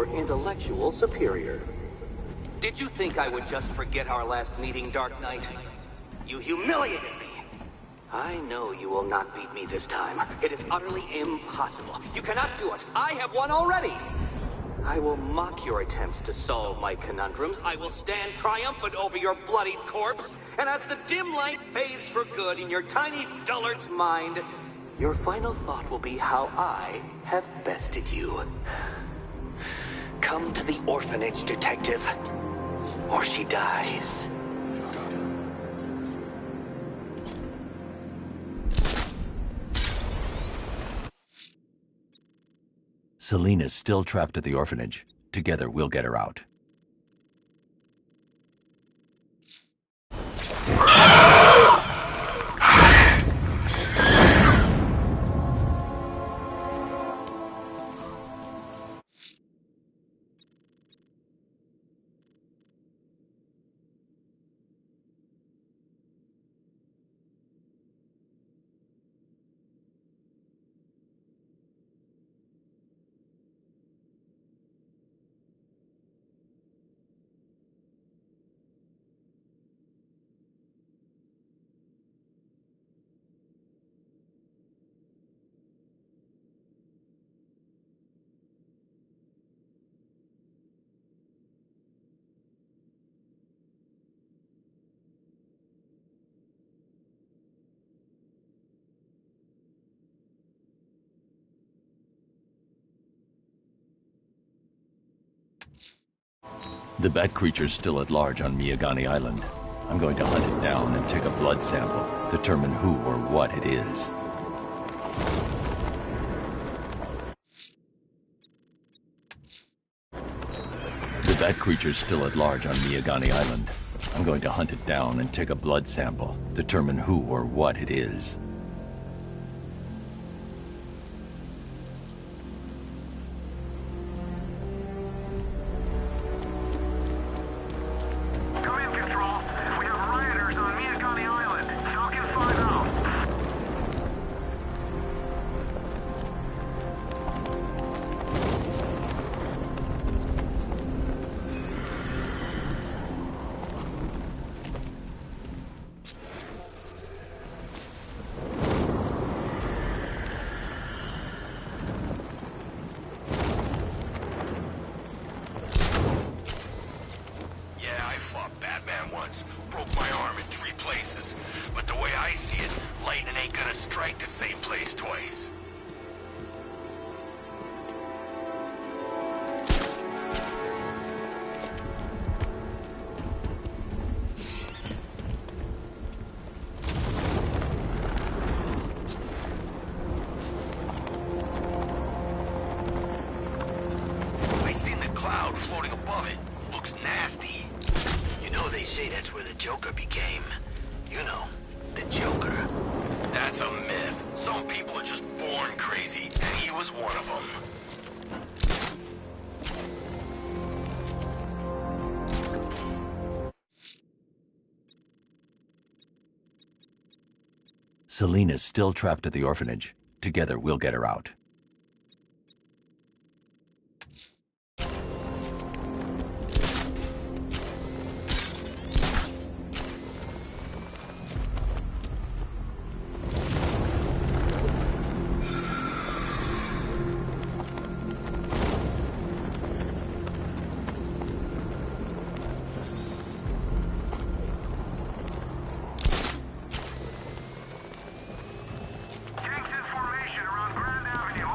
your intellectual superior. Did you think I would just forget our last meeting, Dark Knight? You humiliated me. I know you will not beat me this time. It is utterly impossible. You cannot do it. I have won already. I will mock your attempts to solve my conundrums. I will stand triumphant over your bloodied corpse. And as the dim light fades for good in your tiny dullard's mind, your final thought will be how I have bested you. Come to the orphanage, detective, or she dies. Selena's still trapped at the orphanage. Together, we'll get her out. The bat creature's still at large on Miyagani Island. I'm going to hunt it down and take a blood sample, determine who or what it is. The bat creature's still at large on Miyagani Island. I'm going to hunt it down and take a blood sample, determine who or what it is. Selena's still trapped at the orphanage. Together, we'll get her out. Gangs in formation around Grand Avenue.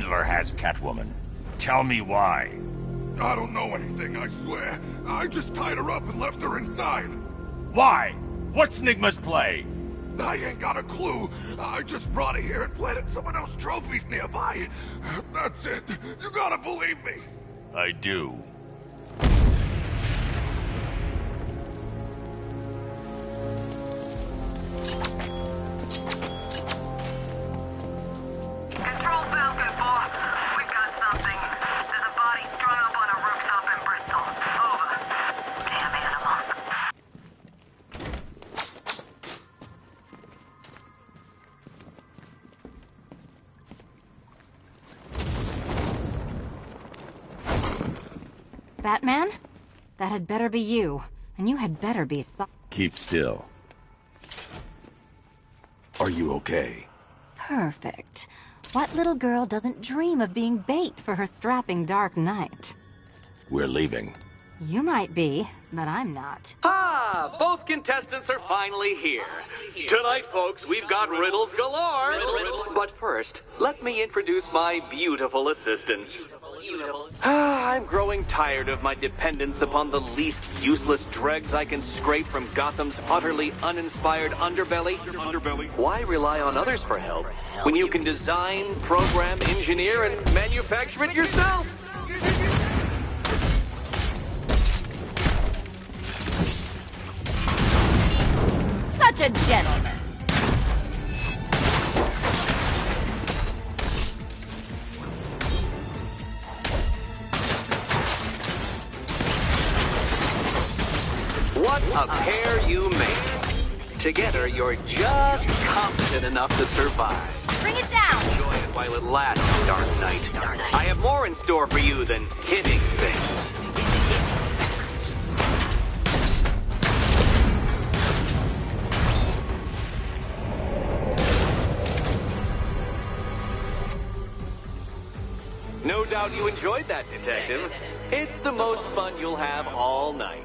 Riddler has Catwoman. Tell me why. I don't know anything, I swear. I just tied her up and left her inside. Why? What's Nigma's play? I ain't got a clue. I just brought her here and planted someone else's trophies nearby. That's it. You gotta believe me. I do. Control Falcon 4. We've got something. There's a body strung up on a rooftop in Bristol. Over. Damn animal. Batman? That had better be you. And you had better be Keep still. Are you okay? perfect. What little girl doesn't dream of being bait for her strapping Dark Knight? We're leaving. You might be, but I'm not. Ah, both contestants are finally here. Tonight, folks, we've got riddles galore. But first, let me introduce my beautiful assistants. I'm growing tired of my dependence upon the least useless dregs I can scrape from Gotham's utterly uninspired underbelly. Why rely on others for help when you can design, program, engineer, and manufacture it yourself? Such a gentleman. What a pair you make. Together, you're just competent enough to survive. Bring it down. Enjoy it while it lasts, Dark Knight. I have more in store for you than hitting things. No doubt you enjoyed that, Detective. It's the most fun you'll have all night.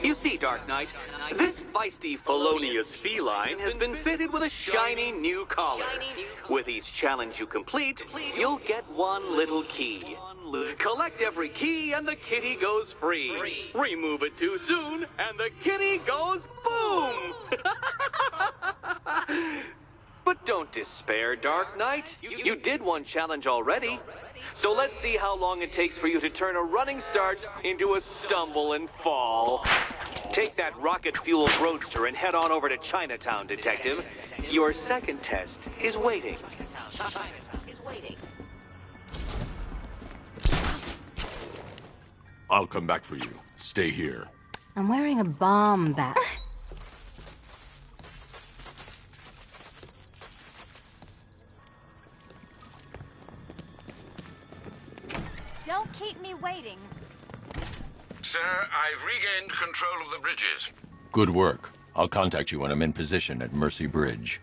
You see, Dark Knight, this feisty, felonious feline has been fitted with a shiny new collar. With each challenge you complete, you'll get one little key. Collect every key and the kitty goes free. Remove it too soon and the kitty goes boom! But don't despair, Dark Knight. You did one challenge already. So let's see how long it takes for you to turn a running start into a stumble and fall. Take that rocket-fueled roadster and head on over to Chinatown, Detective. Your second test is waiting. I'll come back for you. Stay here. I'm wearing a bomb bat. Don't keep me waiting. Sir, I've regained control of the bridges. Good work. I'll contact you when I'm in position at Mercy Bridge.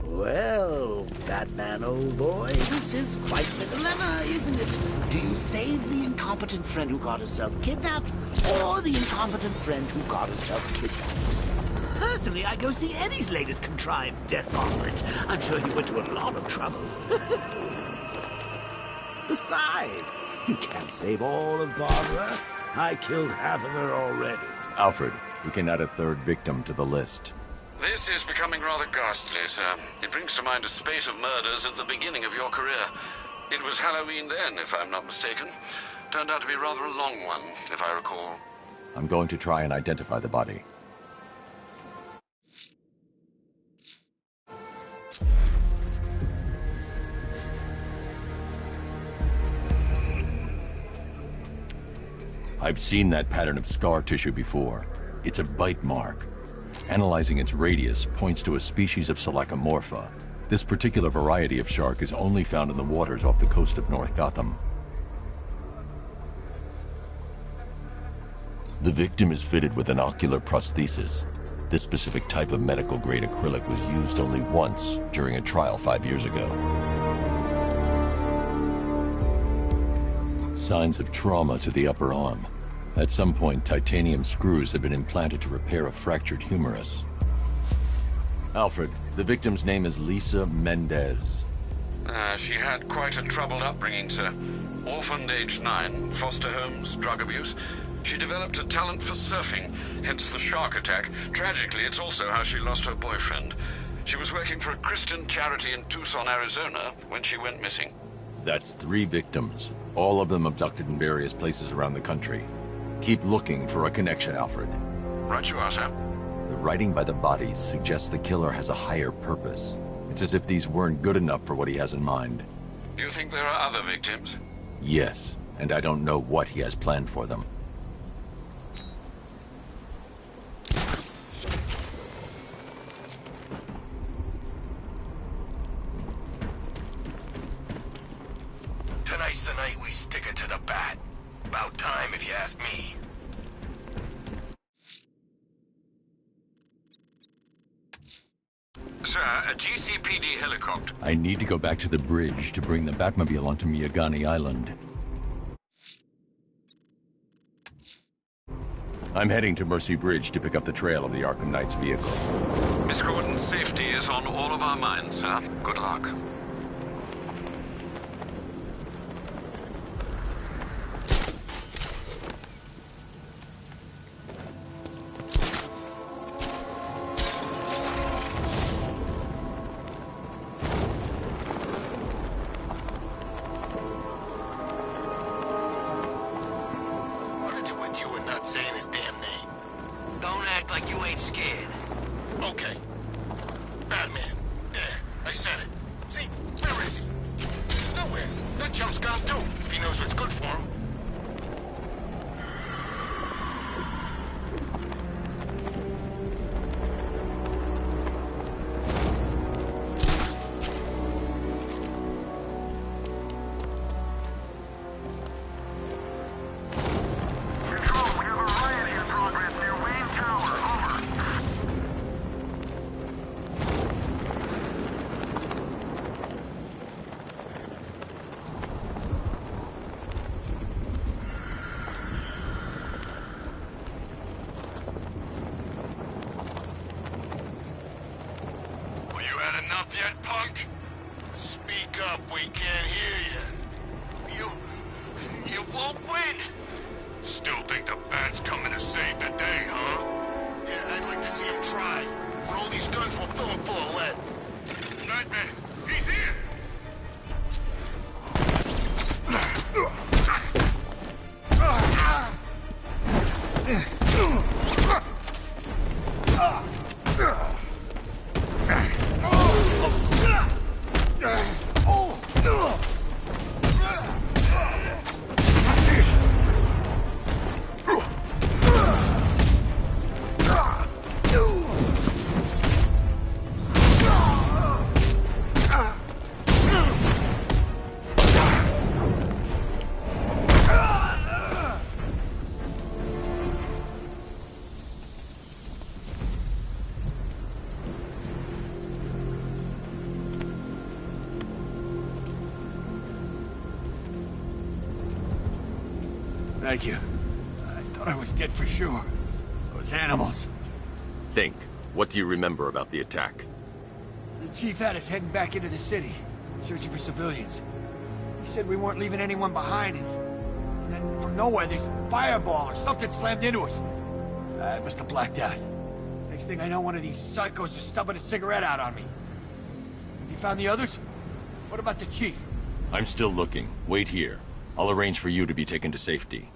Well, Batman, old boy, this is quite the dilemma, isn't it? Do you save the incompetent friend who got herself kidnapped, or the incompetent friend who got herself kidnapped? Personally, I go see Eddie's latest contrived death warrant. I'm sure he went to a lot of trouble. Besides, you can't save all of Barbara. I killed half of her already. Alfred, we can add a third victim to the list. This is becoming rather ghastly, sir. It brings to mind a spate of murders at the beginning of your career. It was Halloween then, if I'm not mistaken. Turned out to be rather a long one, if I recall. I'm going to try and identify the body. I've seen that pattern of scar tissue before. It's a bite mark. Analyzing its radius points to a species of Selachomorpha. This particular variety of shark is only found in the waters off the coast of North Gotham. The victim is fitted with an ocular prosthesis. This specific type of medical-grade acrylic was used only once during a trial 5 years ago. Signs of trauma to the upper arm. At some point, titanium screws have been implanted to repair a fractured humerus. Alfred, the victim's name is Lisa Mendez. She had quite a troubled upbringing, sir. Orphaned aged 9, foster homes, drug abuse. She developed a talent for surfing, hence the shark attack. Tragically, it's also how she lost her boyfriend. She was working for a Christian charity in Tucson, Arizona, when she went missing. That's 3 victims, all of them abducted in various places around the country. Keep looking for a connection, Alfred. Right you are, sir. The writing by the bodies suggests the killer has a higher purpose. It's as if these weren't good enough for what he has in mind. Do you think there are other victims? Yes, and I don't know what he has planned for them. Tonight's the night we stick it to the bat. About time, if you ask me. Sir, a GCPD helicopter. I need to go back to the bridge to bring the Batmobile onto Miyagani Island. I'm heading to Mercy Bridge to pick up the trail of the Arkham Knight's vehicle. Miss Gordon's safety is on all of our minds, sir. Good luck. What is it with you and not saying his damn name? Don't act like you ain't scared. Okay. Batman. There, I said it. See, where is he? Nowhere. That chump's gone too. He knows what's good for him. Control, we have a riot in progress near Wayne Tower. Over. Well, you had enough yet, punk? Speak up, we can't hear you. You won't win. Still think the bat's coming to save the day, huh? Yeah, I'd like to see him try. With all these guns, we'll fill him full of lead. Nightman, he's here! Thank you. I thought I was dead for sure. Those animals. Think. What do you remember about the attack? The chief had us heading back into the city, searching for civilians. He said we weren't leaving anyone behind, and then from nowhere this fireball or something slammed into us. I must have blacked out. Next thing I know, one of these psychos is stubbing a cigarette out on me. Have you found the others? What about the chief? I'm still looking. Wait here. I'll arrange for you to be taken to safety.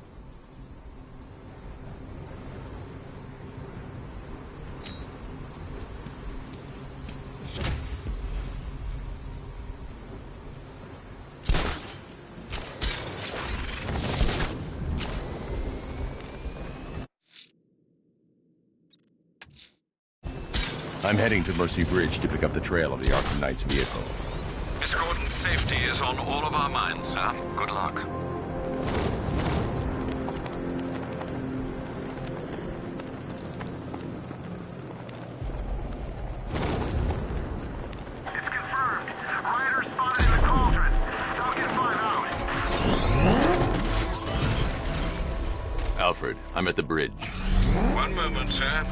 I'm heading to Mercy Bridge to pick up the trail of the Arkham Knight's vehicle. Miss Gordon's safety is on all of our minds, sir. Good luck. It's confirmed. Rider spotted in the cauldron. Talking 5 out. Alfred, I'm at the bridge. One moment, sir.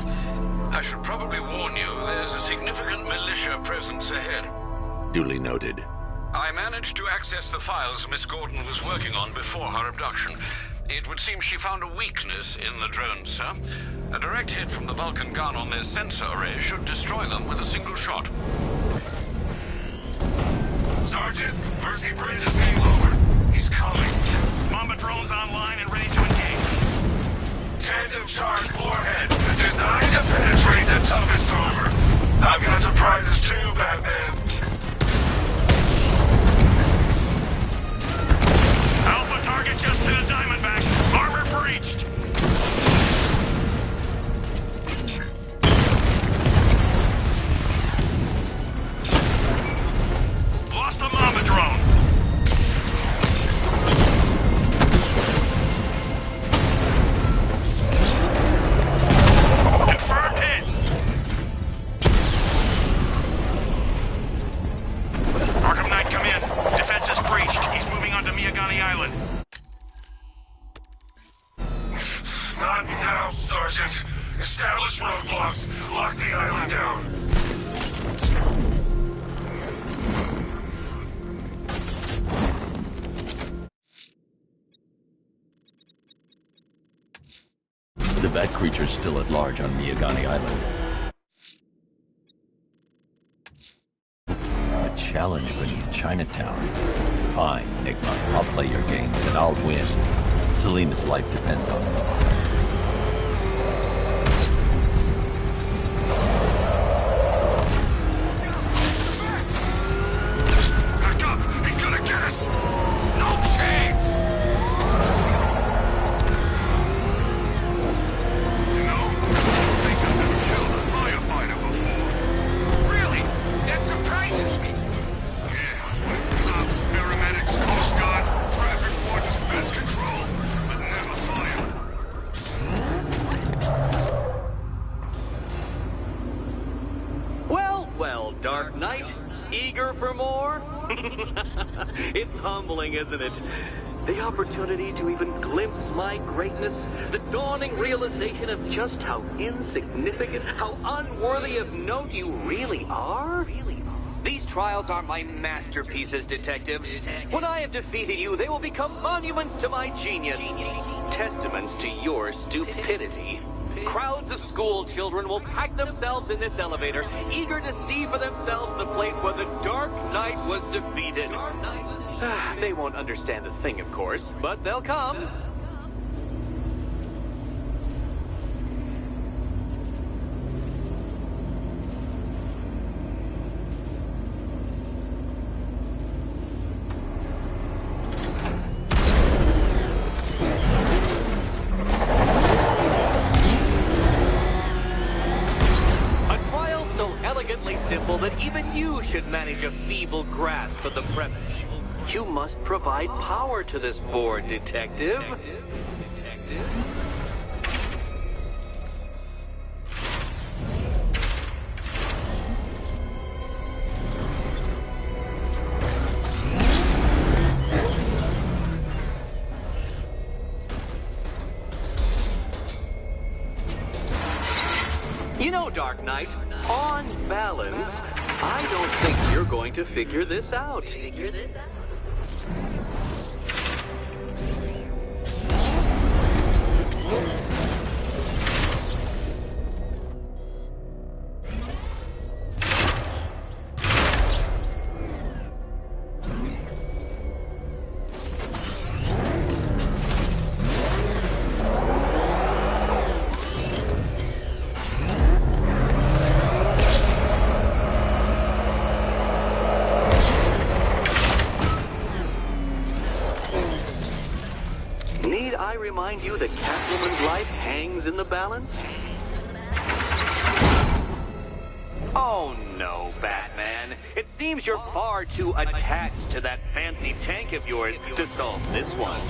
I should probably warn you, there's a significant militia presence ahead. Duly noted. I managed to access the files Miss Gordon was working on before her abduction. It would seem she found a weakness in the drones, sir. A direct hit from the Vulcan gun on their sensor array should destroy them with a single shot. Sergeant, Mercy Bridge is being lowered. He's coming. Mamba drones online and ready to engage. Tandem charge warhead, designed to penetrate the toughest armor. I've got surprises too, Batman. Alpha target just to the Diamondback. Armor breached. Lost the Mamba drone. Confirmed hit. Arkham Knight, come in. Defense is breached. He's moving onto Miyagani Island. Not now, Sergeant. Establish roadblocks. Lock the island down. The Bat creature's still at large on Miyagani Island. A challenge beneath Chinatown. Fine, Enigma. I'll play your games and I'll win. Selena's life depends on it. Back up! He's gonna get us! No chance! You know, I don't think I've ever killed a firefighter before. Really? That surprises me. Yeah, cops, paramedics, coast guards, traffic wardens, pest control, but never fire. Well, well, Dark Knight. Eager for more? It's humbling, isn't it? The opportunity to even glimpse my greatness, the dawning realization of just how insignificant, how unworthy of note you really are. These trials are my masterpieces, Detective. When I have defeated you, they will become monuments to my genius, testaments to your stupidity. Crowds of school children will pack themselves in this elevator, eager to see for themselves the place where the Dark Knight was defeated. They won't understand a thing, of course, but they'll come. Simple that even you should manage a feeble grasp of the premise. You must provide power to this board, Detective. You know, Dark Knight, on balance, I don't think you're going to figure this out. Need I remind you that Catwoman's life hangs in the balance? Oh no, Batman. It seems you're far too attached to that fancy tank of yours to solve this one.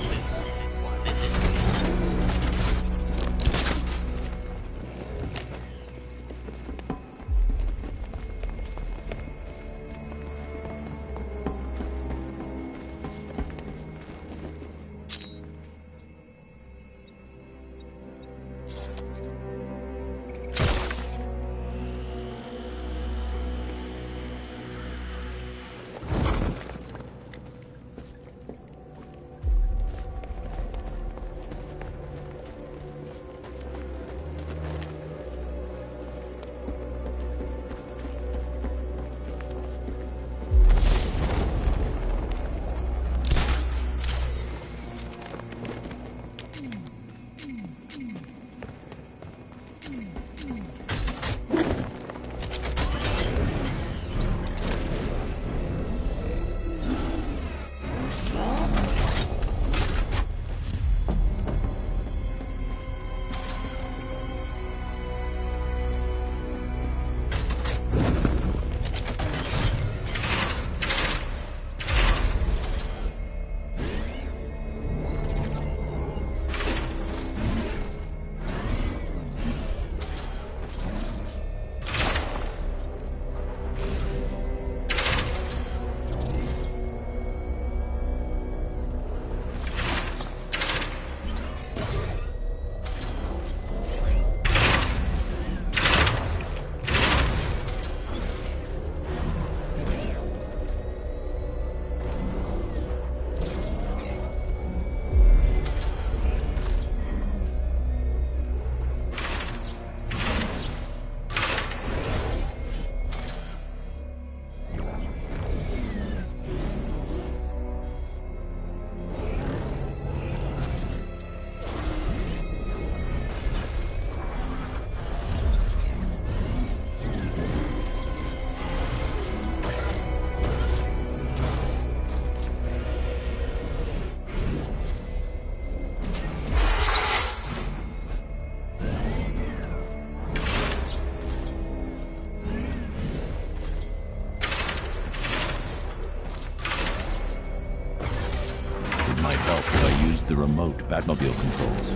might help if I used the remote Batmobile controls.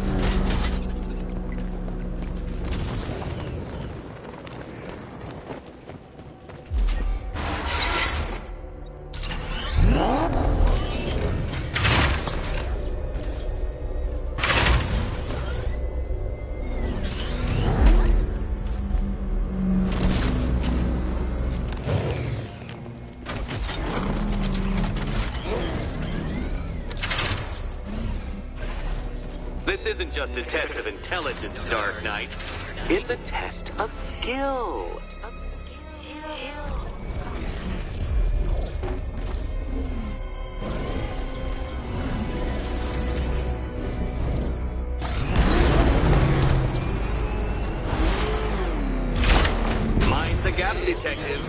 This isn't just a test of intelligence, Dark Knight. It's a test of skill. Mind the gap, detective.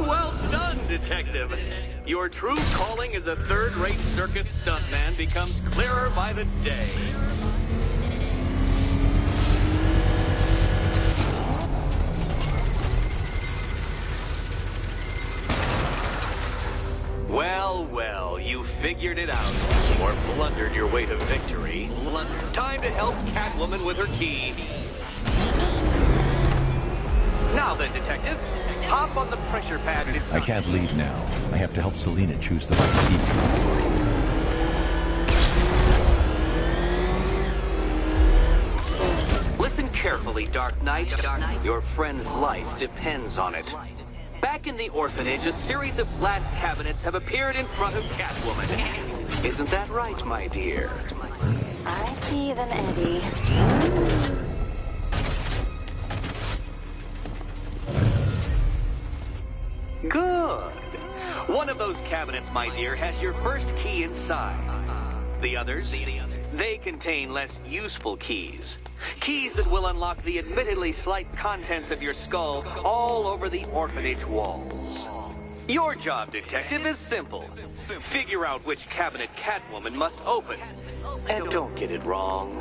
Well done, detective. Your true calling as a third-rate circus stuntman becomes clearer by the day. Well, well, you figured it out. Or blundered your way to victory. Time to help Catwoman with her key. Now then, detective, hop on the pressure pad. I can't leave now. I have to help Selina choose the right key. Listen carefully, Dark Knight. Your friend's life depends on it. Back in the orphanage, a series of glass cabinets have appeared in front of Catwoman. Isn't that right, my dear? I see them, Eddie. Good. One of those cabinets, my dear, has your first key inside. The others, they contain less useful keys. Keys that will unlock the admittedly slight contents of your skull all over the orphanage walls. Your job, detective, is simple. Figure out which cabinet Catwoman must open. And don't get it wrong.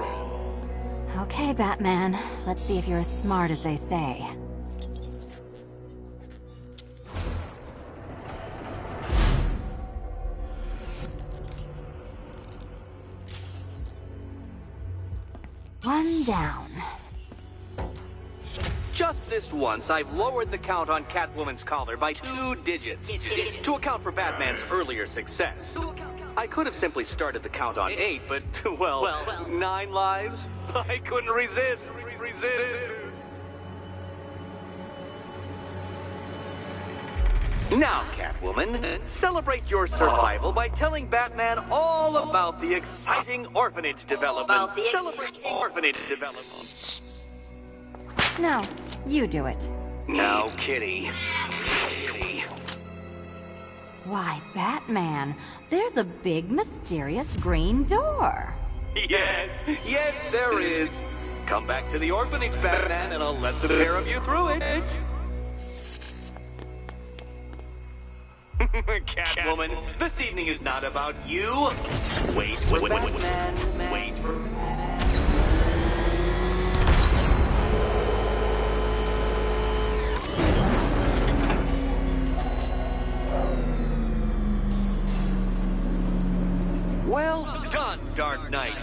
Okay, Batman. Let's see if you're as smart as they say. One down. Just this once, I've lowered the count on Catwoman's collar by 2 digits to account for Batman's earlier success. I could have simply started the count on 8, but, well, 9 lives? I couldn't resist. Now, Catwoman, celebrate your survival by telling Batman all about the exciting orphanage development. Celebrate orphanage development. No, you do it. Now, Kitty. Why, Batman, there's a big, mysterious green door. Yes, there is. Come back to the orphanage, Batman, and I'll let the pair of you through it. Catwoman, this evening is not about you. Wait, Batman. Wait for... Well done, Dark Knight.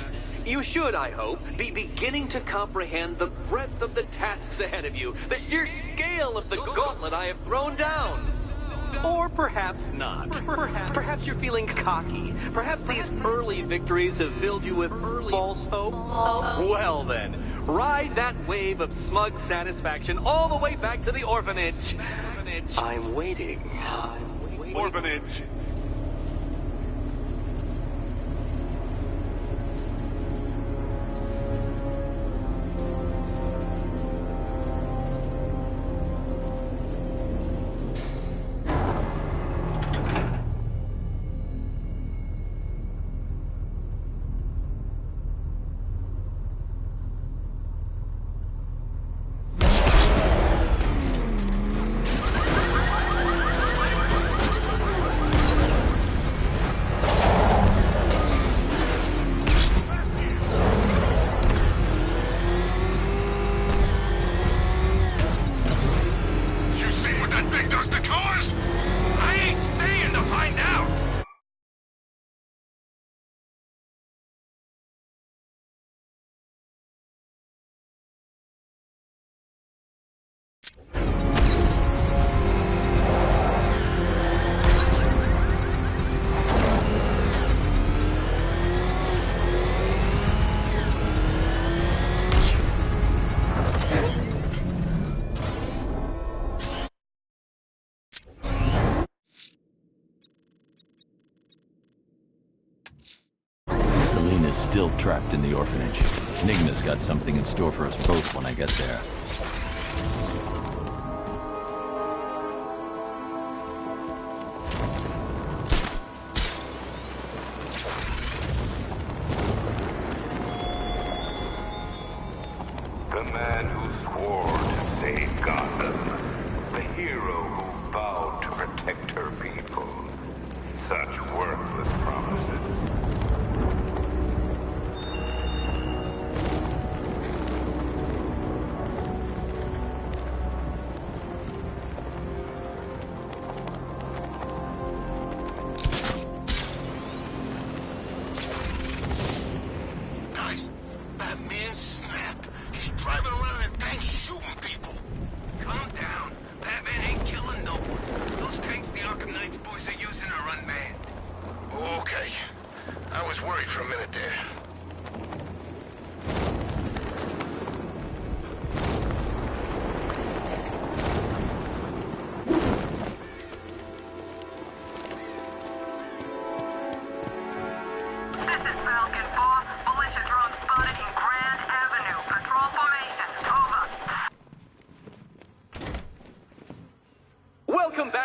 You should, I hope, be beginning to comprehend the breadth of the tasks ahead of you, the sheer scale of the gauntlet I have thrown down. Or perhaps not. Perhaps you're feeling cocky. Perhaps these early victories have filled you with false hope. Well then, ride that wave of smug satisfaction all the way back to the orphanage. I'm waiting. Orphanage. Still trapped in the orphanage. Enigma's got something in store for us both when I get there. The man who swore to save Gotham. The hero who vowed to protect her people. Such worthless promises.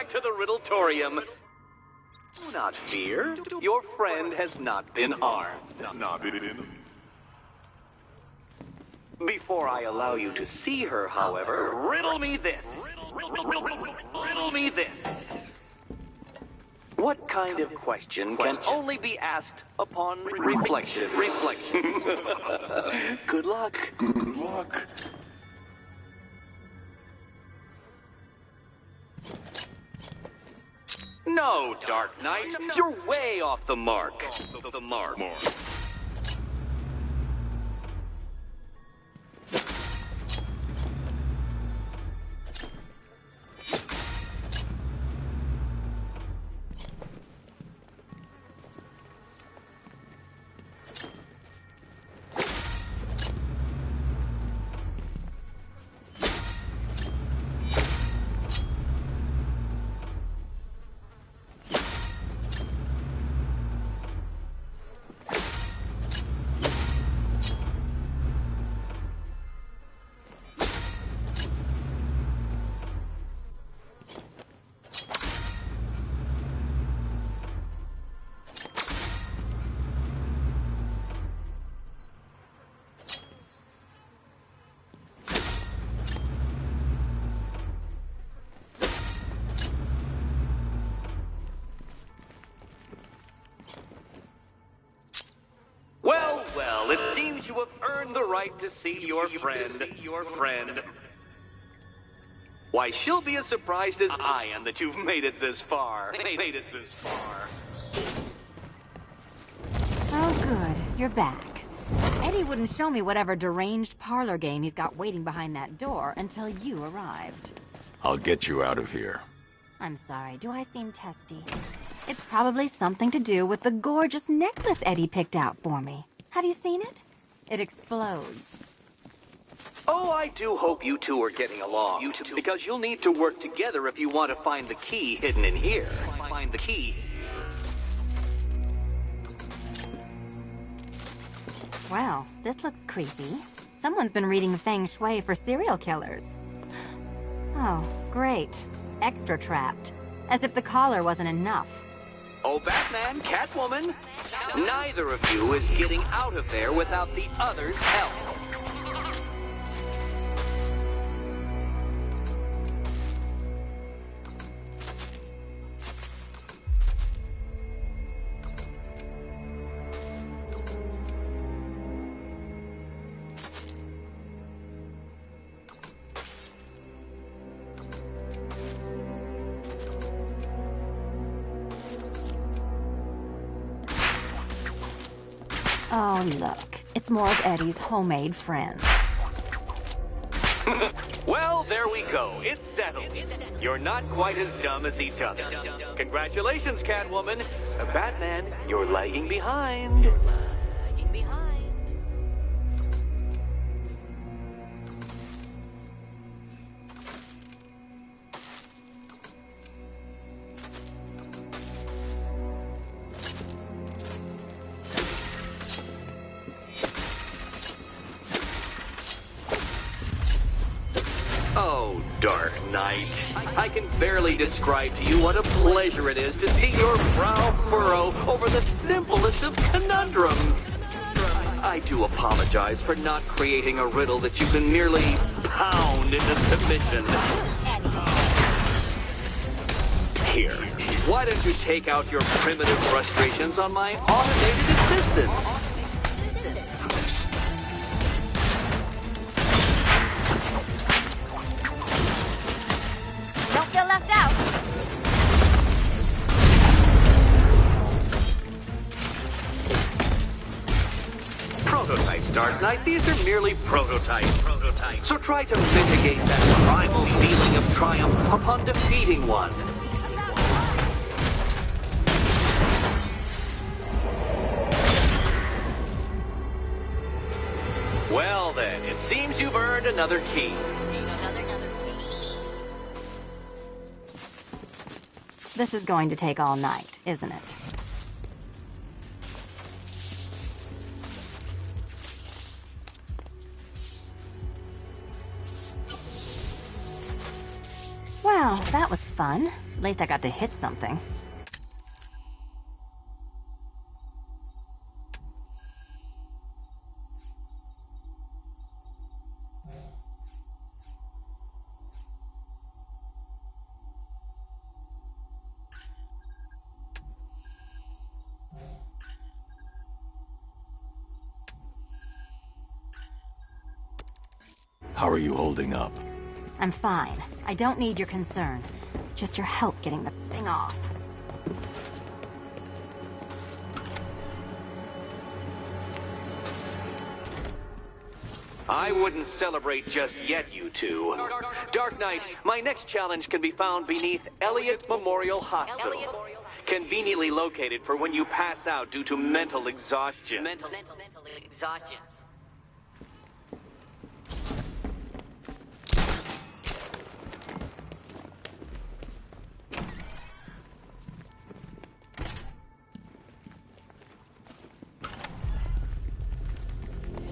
To the Riddletorium. Do not fear. Your friend has not been harmed. Before I allow you to see her, however, riddle me this. Riddle me this. What kind of question can only be asked upon reflection? Good luck. Good luck. No, Dark Knight, you're way off the mark. The mark. Well, it seems you have earned the right to see your friend. Why, she'll be as surprised as I am that you've made it this far. Oh, good. You're back. Eddie wouldn't show me whatever deranged parlor game he's got waiting behind that door until you arrived. I'll get you out of here. I'm sorry, do I seem testy? It's probably something to do with the gorgeous necklace Eddie picked out for me. Have you seen it? It explodes. Oh, I do hope you two are getting along. Because you'll need to work together if you want to find the key hidden in here. Find the key. Well, this looks creepy. Someone's been reading Feng Shui for serial killers. Oh, great. Extra trapped. As if the collar wasn't enough. Oh, Batman, Catwoman, neither of you is getting out of there without the other's help. Oh, look. It's more of Eddie's homemade friends. Well, there we go. It's settled. You're not quite as dumb as each other. Congratulations, Catwoman. Batman, you're lagging behind. Oh, Dark Knight. I can barely describe to you what a pleasure it is to see your brow furrow over the simplest of conundrums. I do apologize for not creating a riddle that you can merely pound into submission. Here, why don't you take out your primitive frustrations on my automated assistant? Don't feel left out. Prototypes, Dark Knight. These are merely prototypes. So try to mitigate that primal feeling of triumph upon defeating one. Well then, it seems you've earned another key. This is going to take all night, isn't it? Well, that was fun. At least I got to hit something. How are you holding up? I'm fine. I don't need your concern. Just your help getting this thing off. I wouldn't celebrate just yet, you two. Dark Knight, my next challenge can be found beneath Elliott Memorial Hospital. Conveniently located for when you pass out due to mental exhaustion. Mental exhaustion.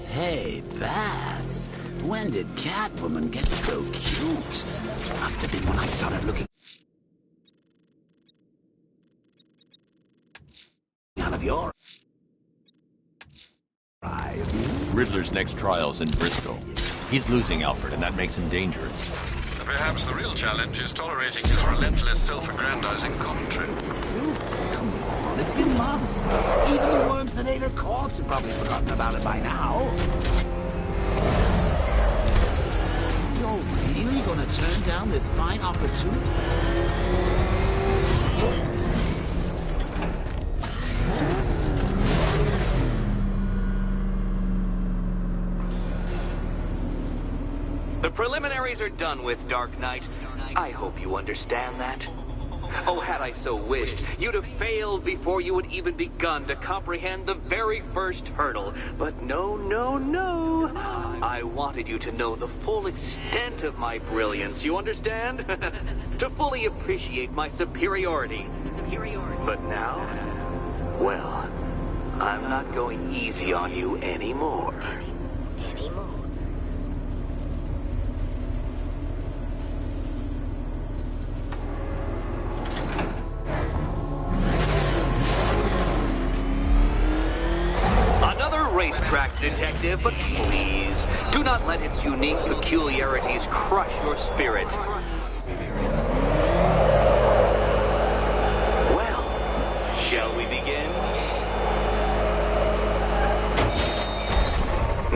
Hey, Bats. When did Catwoman get so cute? Must have been when I started looking out of your eyes. Riddler's next trial's in Bristol. He's losing Alfred, and that makes him dangerous. Perhaps the real challenge is tolerating his relentless self-aggrandizing commentary. Ooh, come on, it's been months. Even the worms that ate her corpse have probably forgotten about it by now. You're really gonna turn down this fine opportunity? The preliminaries are done with, Dark Knight. I hope you understand that. Oh, had I so wished, you'd have failed before you had even begun to comprehend the very first hurdle. But no, no, no. I wanted you to know the full extent of my brilliance, you understand? To fully appreciate my superiority. But now, well, I'm not going easy on you anymore. Another racetrack detective, but please, do not let its unique peculiarities crush your spirit. Well, shall we begin?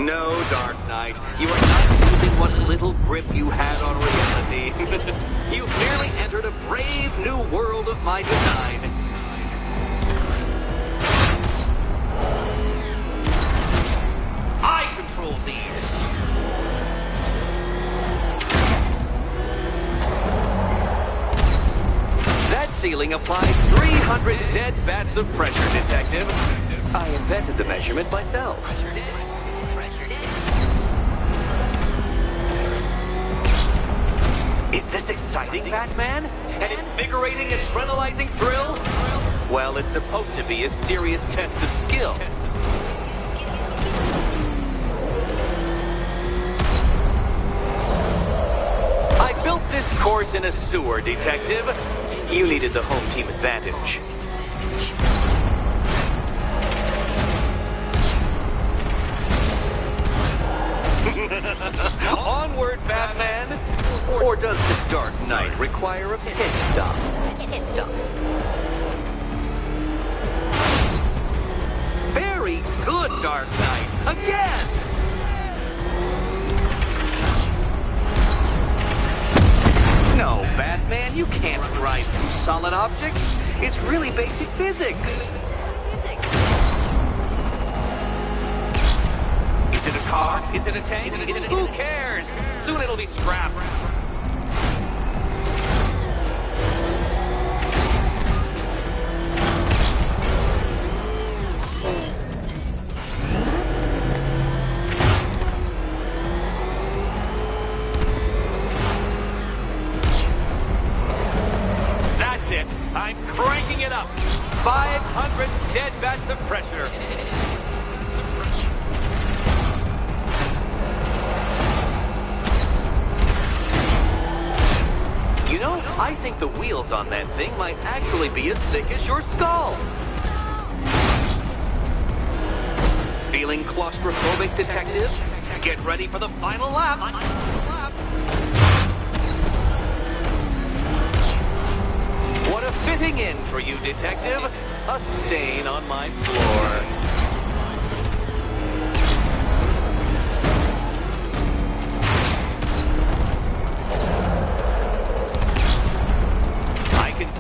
No, Dark Knight, you are not using what little grip you had on reality. You've merely entered a brave new world of my design. I control these. That ceiling applies 300 dead bats of pressure, Detective. I invented the measurement myself. Is this exciting, Batman? An invigorating, adrenalizing thrill? Well, it's supposed to be a serious test of skill. I built this course in a sewer, Detective. You needed the home team advantage. Onward, Batman! Or does the Dark Knight require a pit stop? Very good, Dark Knight! Again! No, Batman, you can't drive through solid objects. It's really basic physics. Is it a car? Is it a tank? Who cares? Soon it'll be scrapped. That's it. I'm cranking it up. 500 dead bats of pressure. You know, I think the wheels on that thing might actually be as thick as your skull. Feeling claustrophobic, Detective? Get ready for the final lap. What a fitting end for you, Detective. A stain on my floor.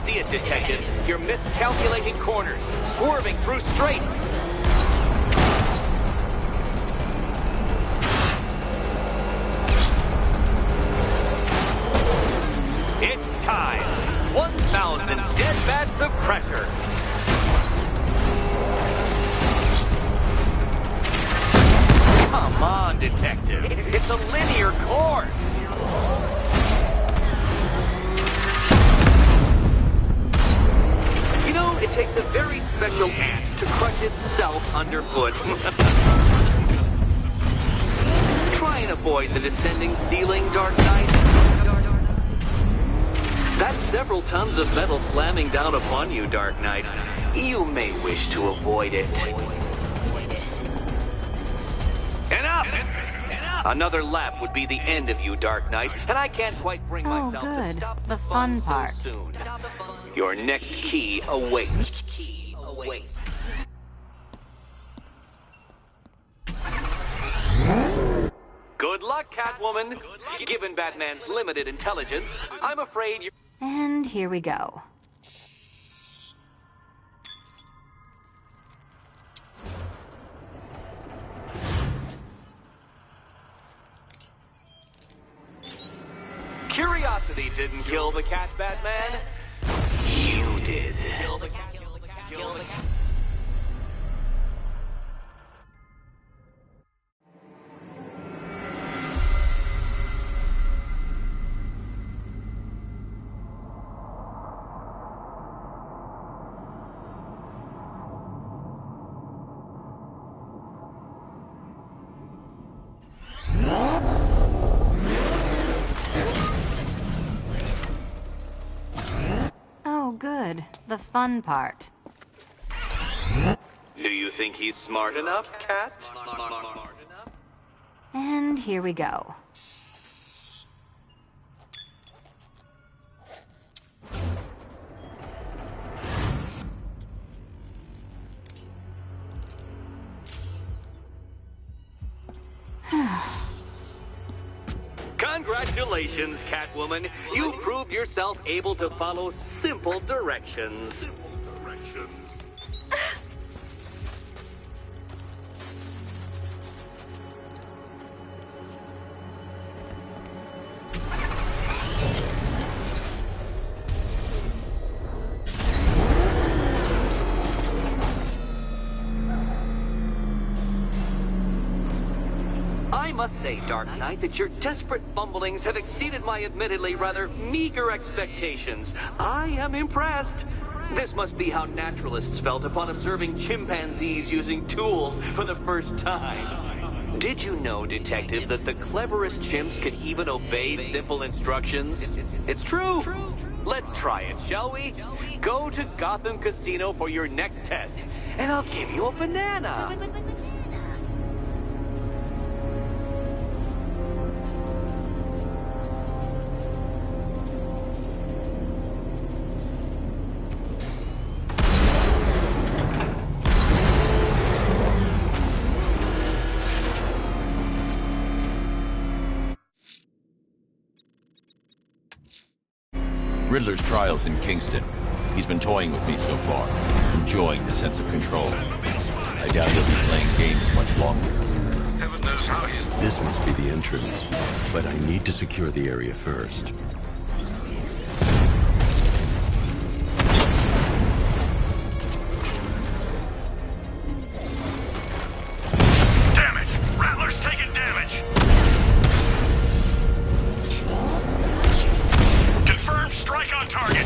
See it, Detective. You're miscalculating corners, swerving through straight. It's time. 1,000 dead bats of pressure. Come on, Detective. It's a linear course. You know, it takes a very special ant to crush itself underfoot. Try and avoid the descending ceiling, Dark Knight. That's several tons of metal slamming down upon you, Dark Knight. You may wish to avoid it. Enough! Another lap would be the end of you, Dark Knight, and I can't quite bring myself to stop the fun part. So soon. Your next key awaits. Good luck, Catwoman. Given Batman's limited intelligence, I'm afraid you're... And here we go. Curiosity didn't kill the cat, Batman. did. Kill the cat. Kill the cat. Oh, good. The fun part. Do you think he's smart enough, Cat? And here we go. Congratulations, Catwoman. You proved yourself able to follow simple directions. I must say, Dark Knight, that your desperate fumblings have exceeded my admittedly rather meager expectations. I am impressed. This must be how naturalists felt upon observing chimpanzees using tools for the first time. Did you know, Detective, that the cleverest chimps can even obey simple instructions? It's true. Let's try it, shall we? Go to Gotham Casino for your next test, and I'll give you a banana. Riddler's trial's in Kingston. He's been toying with me so far, enjoying the sense of control. I doubt he'll be playing games much longer. Heaven knows how he's... This must be the entrance, but I need to secure the area first. Damn it! Rattler's taking damage! Confirmed strike on target!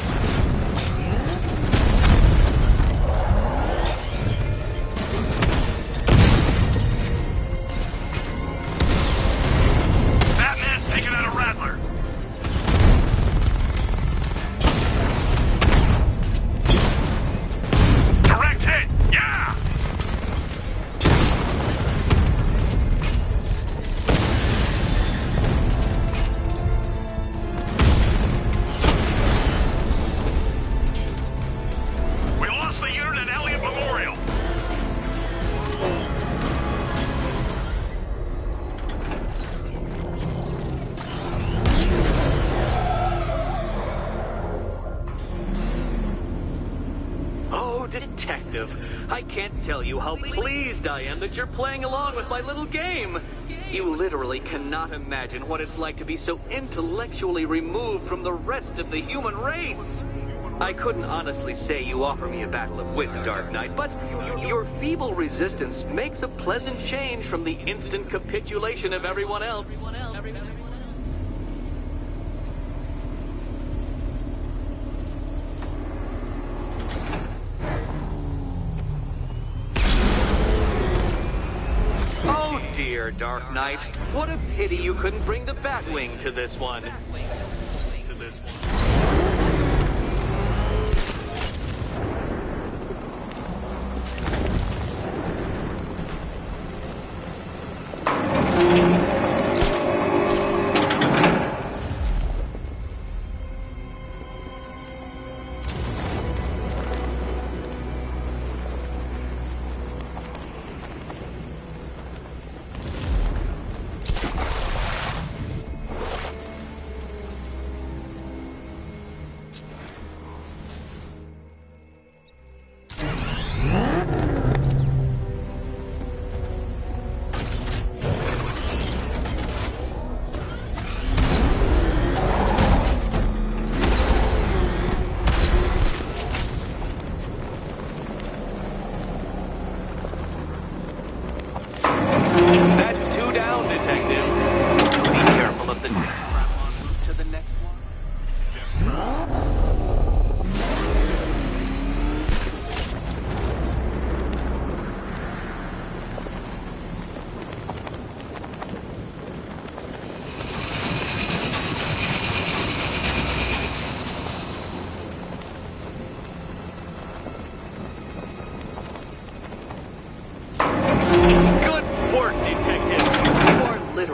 Batman's taking out a Rattler! Direct hit! Yeah! We lost the unit at Elliott Memorial. Oh, Detective, I can't tell you how pleased I am that you're playing along with my little game. You literally cannot imagine what it's like to be so intellectually removed from the rest of the human race. I couldn't honestly say you offer me a battle of wits, Dark Knight, but your feeble resistance makes a pleasant change from the instant capitulation of everyone else. Oh dear, Dark Knight. What a pity you couldn't bring the Batwing to this one.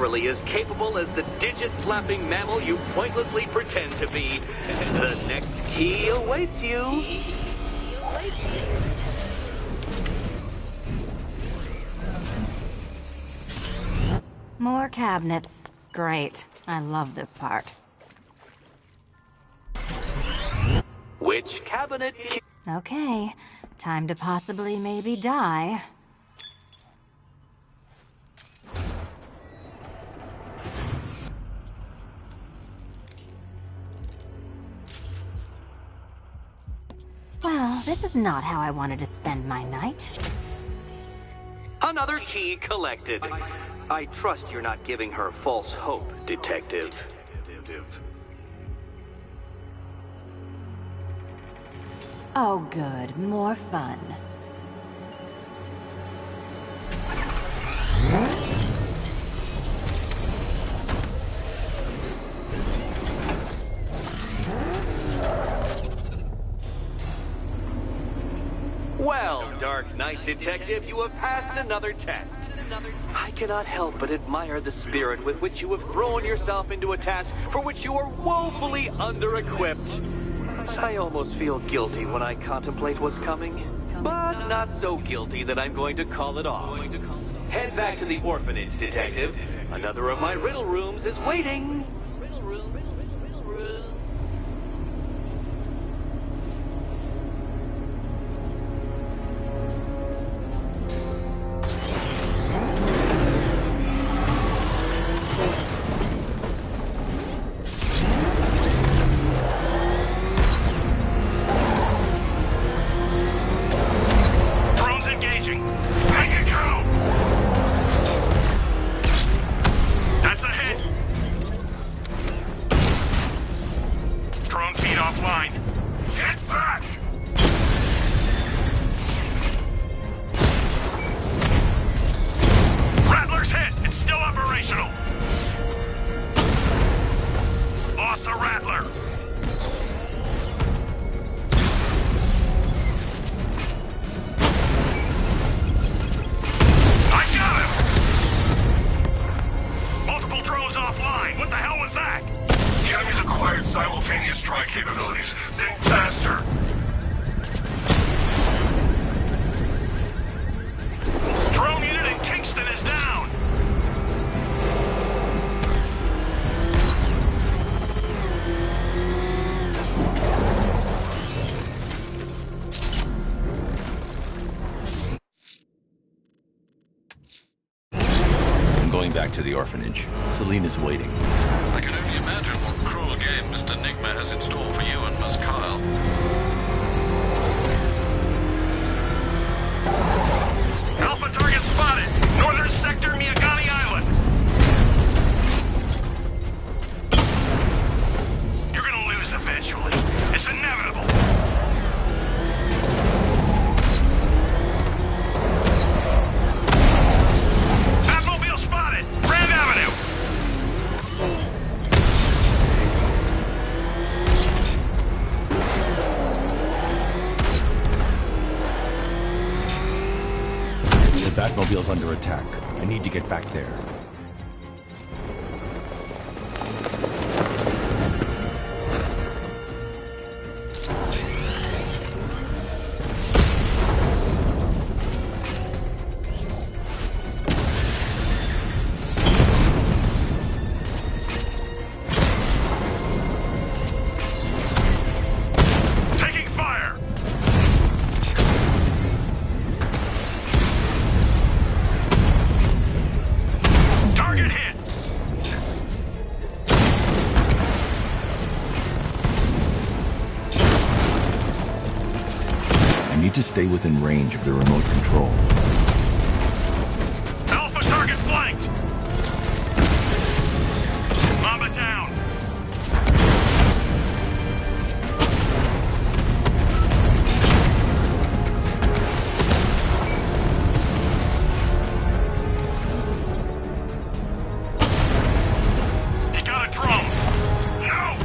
literally as capable as the digit-flapping mammal you pointlessly pretend to be. The next key awaits you. More cabinets. Great. I love this part. Which cabinet? Okay. Time to possibly maybe die. Well, this is not how I wanted to spend my night. Another key collected. I trust you're not giving her false hope, Detective. Oh, good. More fun. Well, Dark Knight Detective, you have passed another test. I cannot help but admire the spirit with which you have thrown yourself into a task for which you are woefully under-equipped. I almost feel guilty when I contemplate what's coming, but not so guilty that I'm going to call it off. Head back to the orphanage, Detective. Another of my riddle rooms is waiting. Back to the orphanage. Celine is waiting. I can only imagine what cruel game Mr. Nigma has in store for you and Miss Kyle. Alpha target spotted! Northern sector, Miyagani Island! You're gonna lose eventually. It's inevitable. The Batmobile's under attack. I need to get back there. To stay within range of the remote control. Alpha target flanked! Mamba down! He got a drone! No!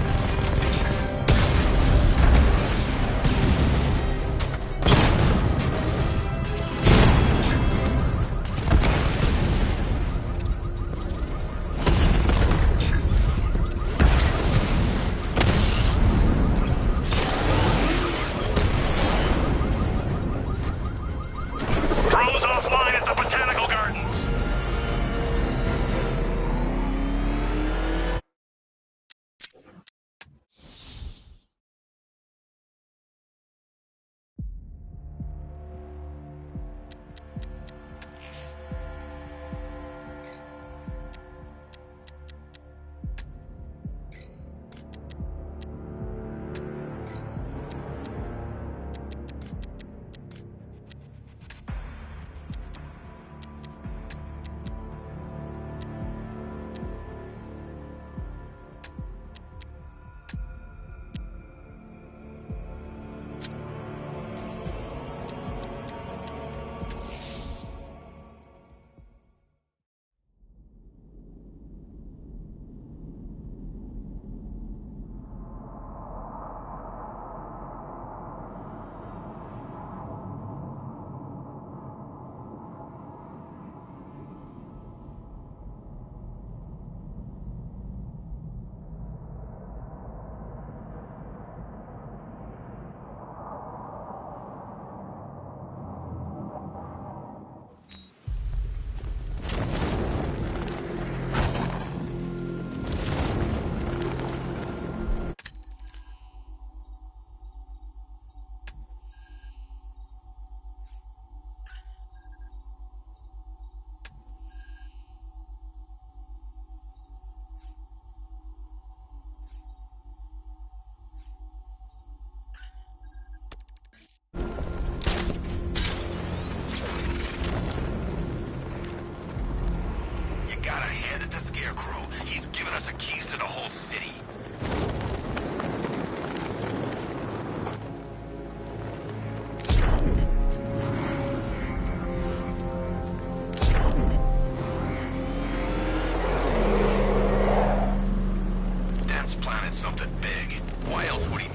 You gotta hand it to Scarecrow. He's given us the keys to the whole city. Dent's planted something big. Why else would he...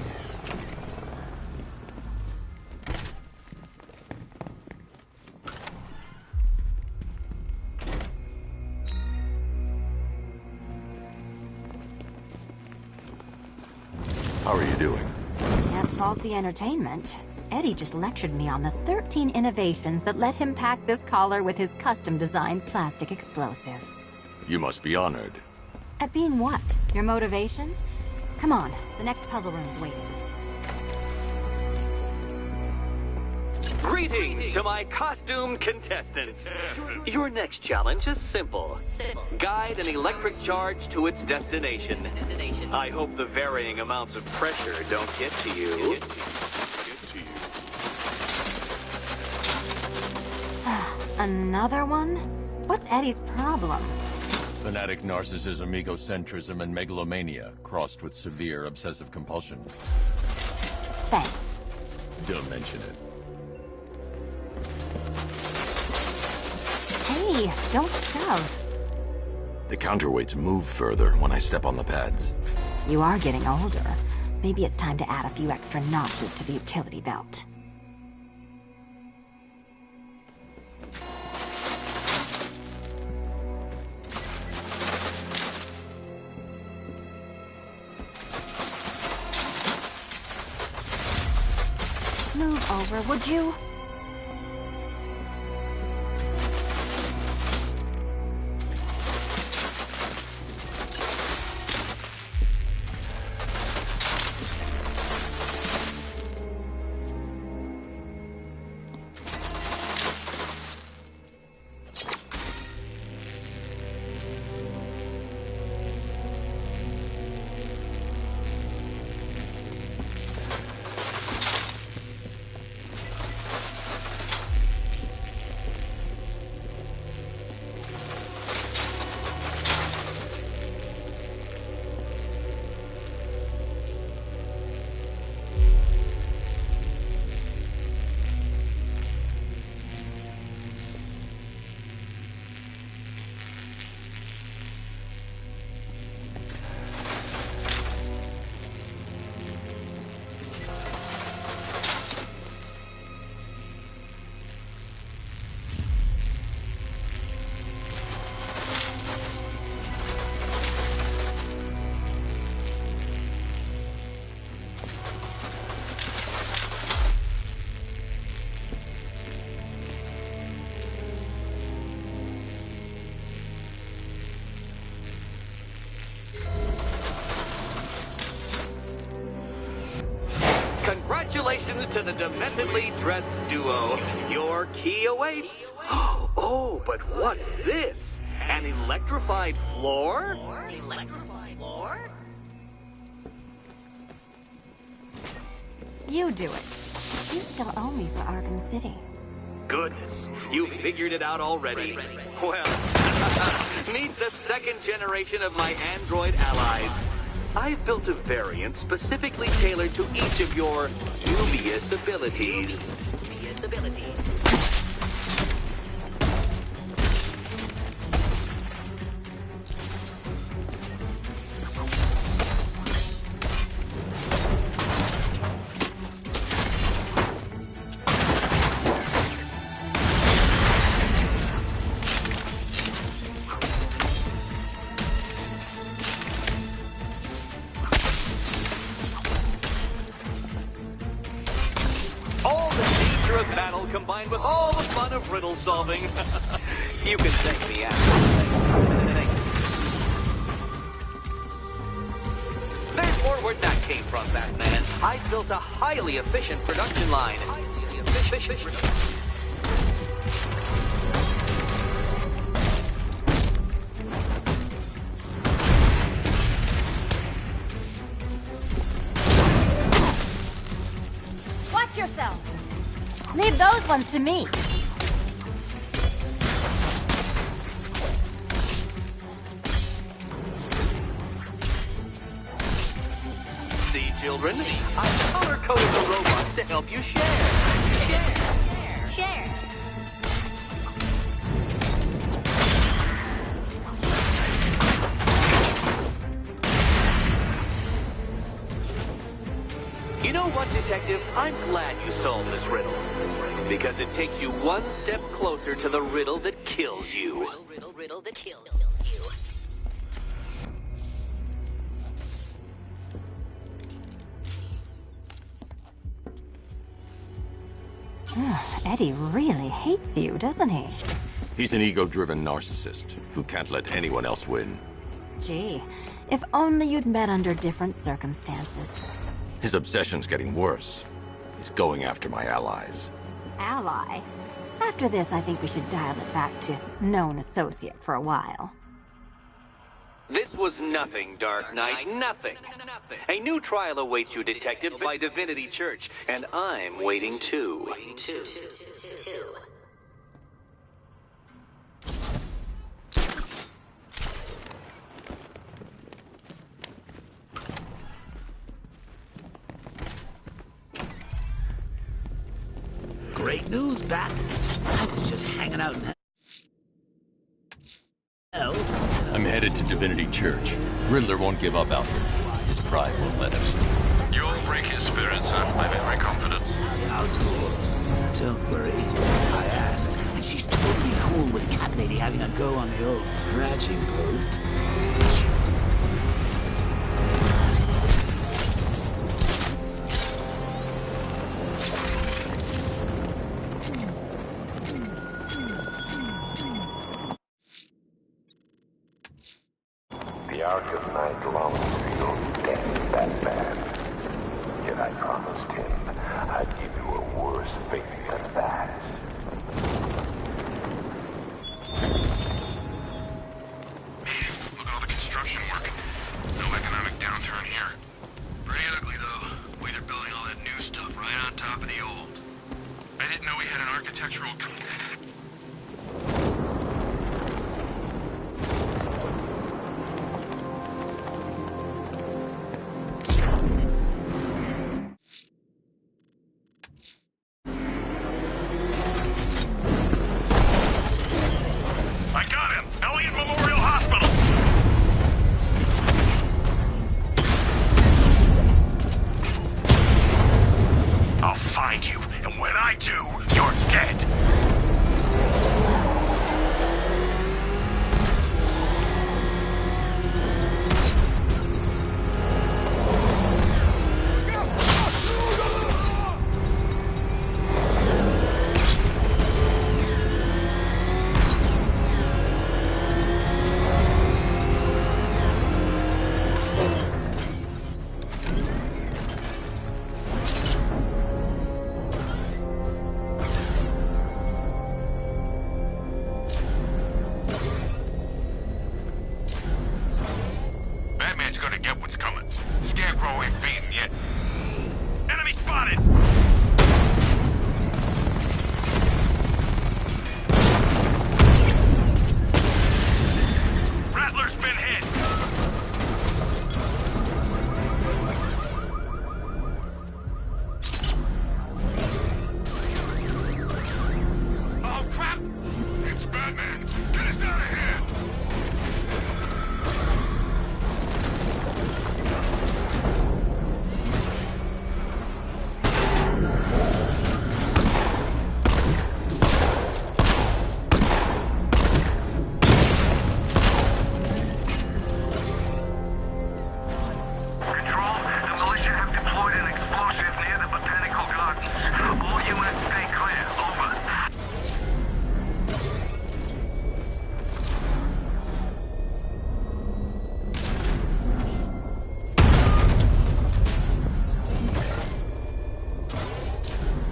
How are you doing? Can't fault the entertainment. Eddie just lectured me on the 13 innovations that let him pack this collar with his custom-designed plastic explosive. You must be honored. At being what? Your motivation? Come on, the next puzzle room's waiting. Greetings to my costumed contestants. Your next challenge is simple. Guide an electric charge to its destination. I hope the varying amounts of pressure don't get to you. Another one? What's Eddie's problem? Fanatic narcissism, egocentrism, and megalomania, crossed with severe obsessive compulsion. Thanks. Don't mention it. Hey, don't shove. The counterweights move further when I step on the pads. You are getting older. Maybe it's time to add a few extra notches to the utility belt. Move over, would you? Congratulations to the dementedly dressed duo. Your key awaits. Oh, but what's this? An electrified floor? You do it. You still owe me for Arkham City. Goodness, you figured it out already. Well, meet the second generation of my android allies. I've built a variant specifically tailored to each of your dubious abilities. Battle combined with all the fun of riddle solving. You can thank me after. Thank you. There's more where that came from, Batman. I built a highly efficient production line. Watch yourself. Leave those ones to me. children. I've color-coded the robots to help you share. Share. You know what, Detective? I'm glad you solved this riddle. Because it takes you one step closer to the riddle that kills you. Riddle that kills you. Eddie really hates you, doesn't he? He's an ego-driven narcissist who can't let anyone else win. Gee, if only you'd met under different circumstances. His obsession's getting worse. He's going after my allies. Ally? After this, I think we should dial it back to known associate for a while. This was nothing, Dark Knight, nothing. A new trial awaits you, Detective, by Divinity Church, and I'm waiting too. Great news, Bat. I was just hanging out in hell. I'm headed to Divinity Church. Riddler won't give up, Alfred. His pride won't let him. You'll break his spirit, sir. I'm very confident. How cool. Don't worry. I asked, and she's totally cool with Cat Lady having a go on the old scratching post. The Arkham Knight longs for your death, Batman. Yet I promised him I'd give you a worse fate than that. Look at all the construction work. No economic downturn here. Pretty ugly, though. Way they're building all that new stuff right on top of the old. I didn't know we had an architectural...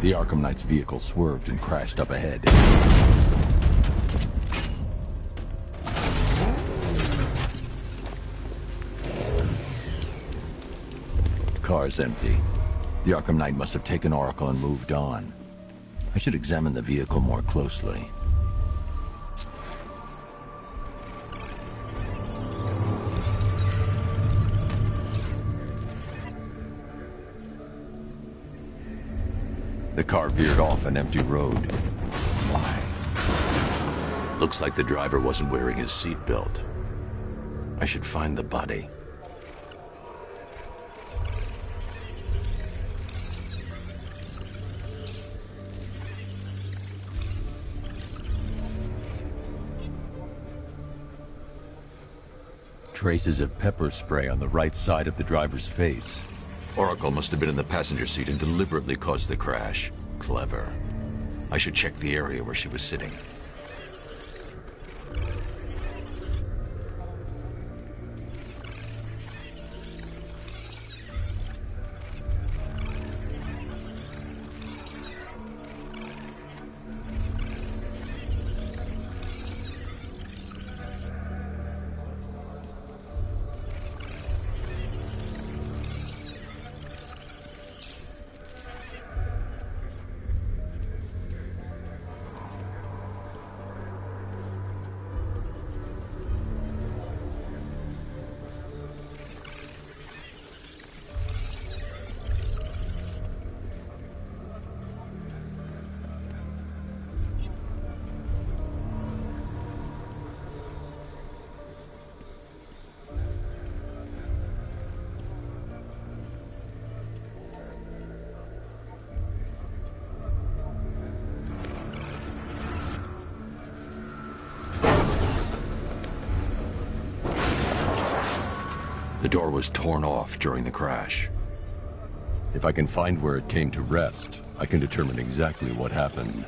The Arkham Knight's vehicle swerved and crashed up ahead. Car's empty. The Arkham Knight must have taken Oracle and moved on. I should examine the vehicle more closely. The car veered off an empty road. Why? Looks like the driver wasn't wearing his seatbelt. I should find the body. Traces of pepper spray on the right side of the driver's face. Oracle must have been in the passenger seat and deliberately caused the crash. Clever. I should check the area where she was sitting. The door was torn off during the crash. If I can find where it came to rest, I can determine exactly what happened.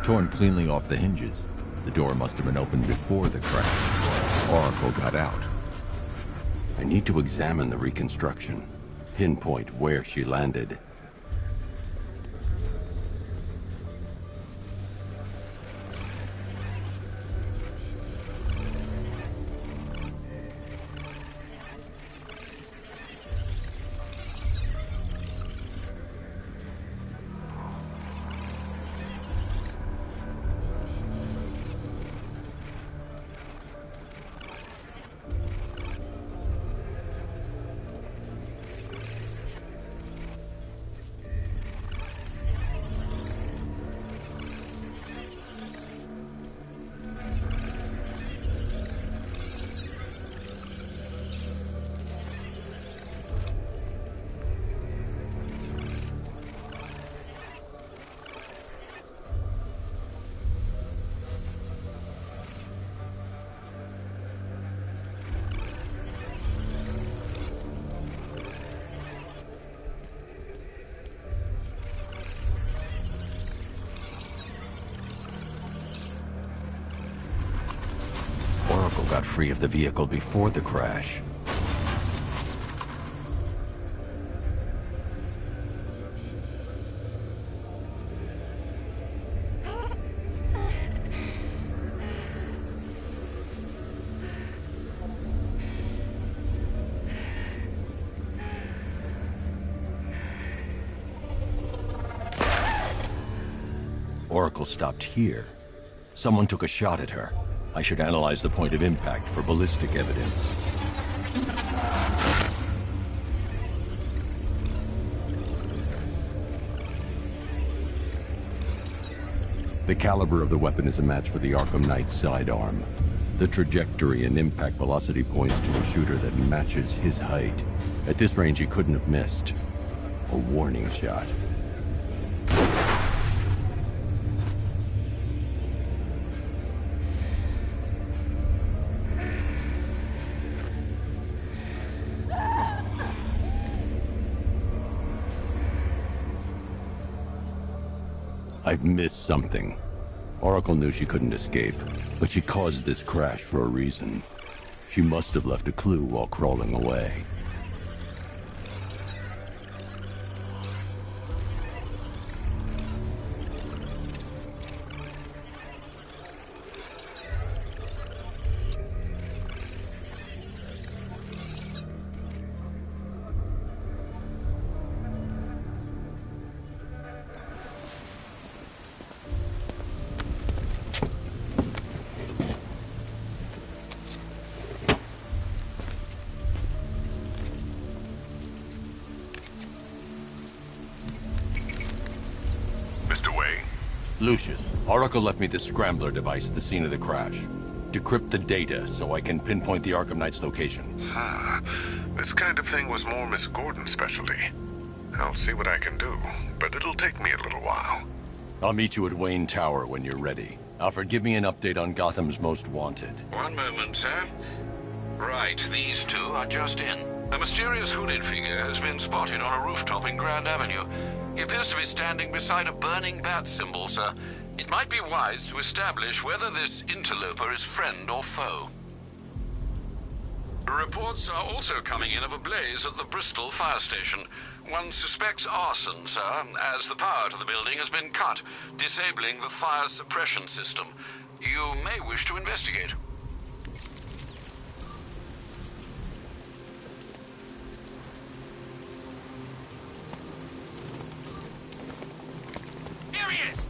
Torn cleanly off the hinges. The door must have been opened before the crash. Oracle got out. I need to examine the reconstruction, pinpoint where she landed. Oracle got free of the vehicle before the crash. Oracle stopped here. Someone took a shot at her. I should analyze the point of impact for ballistic evidence. The caliber of the weapon is a match for the Arkham Knight's sidearm. The trajectory and impact velocity points to a shooter that matches his height. At this range, he couldn't have missed. A warning shot. I've missed something. Oracle knew she couldn't escape, but she caused this crash for a reason. She must have left a clue while crawling away. Lucius, Oracle left me the scrambler device at the scene of the crash. Decrypt the data so I can pinpoint the Arkham Knight's location. This kind of thing was more Miss Gordon's specialty. I'll see what I can do, but it'll take me a little while. I'll meet you at Wayne Tower when you're ready. Alfred, give me an update on Gotham's Most Wanted. One moment, sir. Right, these two are just in. A mysterious hooded figure has been spotted on a rooftop in Grand Avenue. He appears to be standing beside a burning bat symbol, sir. It might be wise to establish whether this interloper is friend or foe. Reports are also coming in of a blaze at the Bristol fire station. One suspects arson, sir, as the power to the building has been cut, disabling the fire suppression system. You may wish to investigate. Here he is!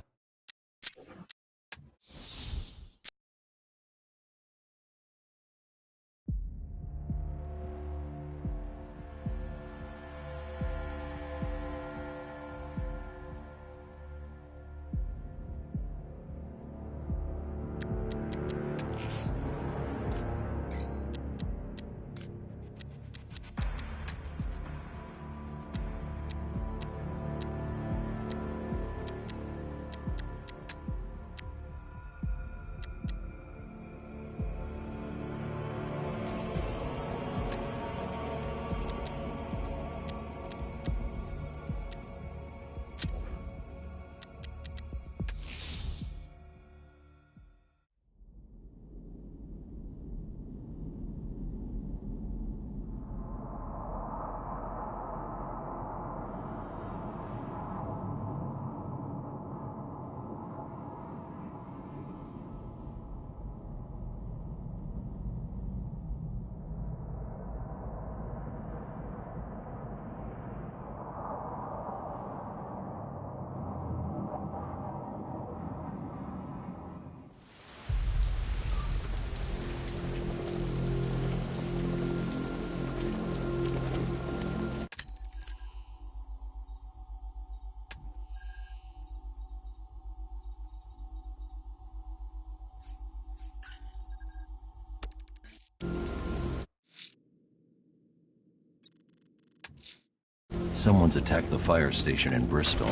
Someone's attacked the fire station in Bristol.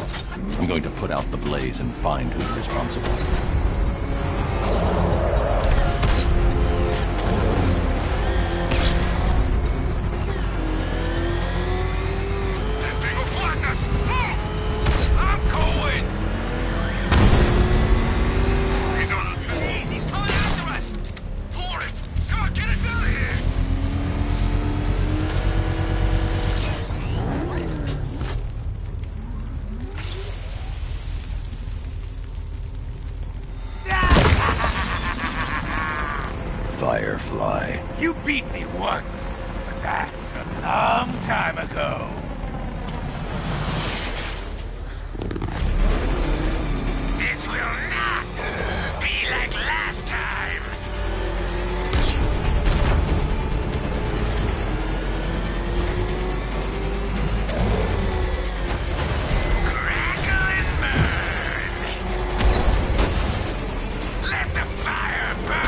I'm going to put out the blaze and find who's responsible. Firefly. You beat me once, but that was a long time ago. This will not be like last time. Crackle and burn. Let the fire burn.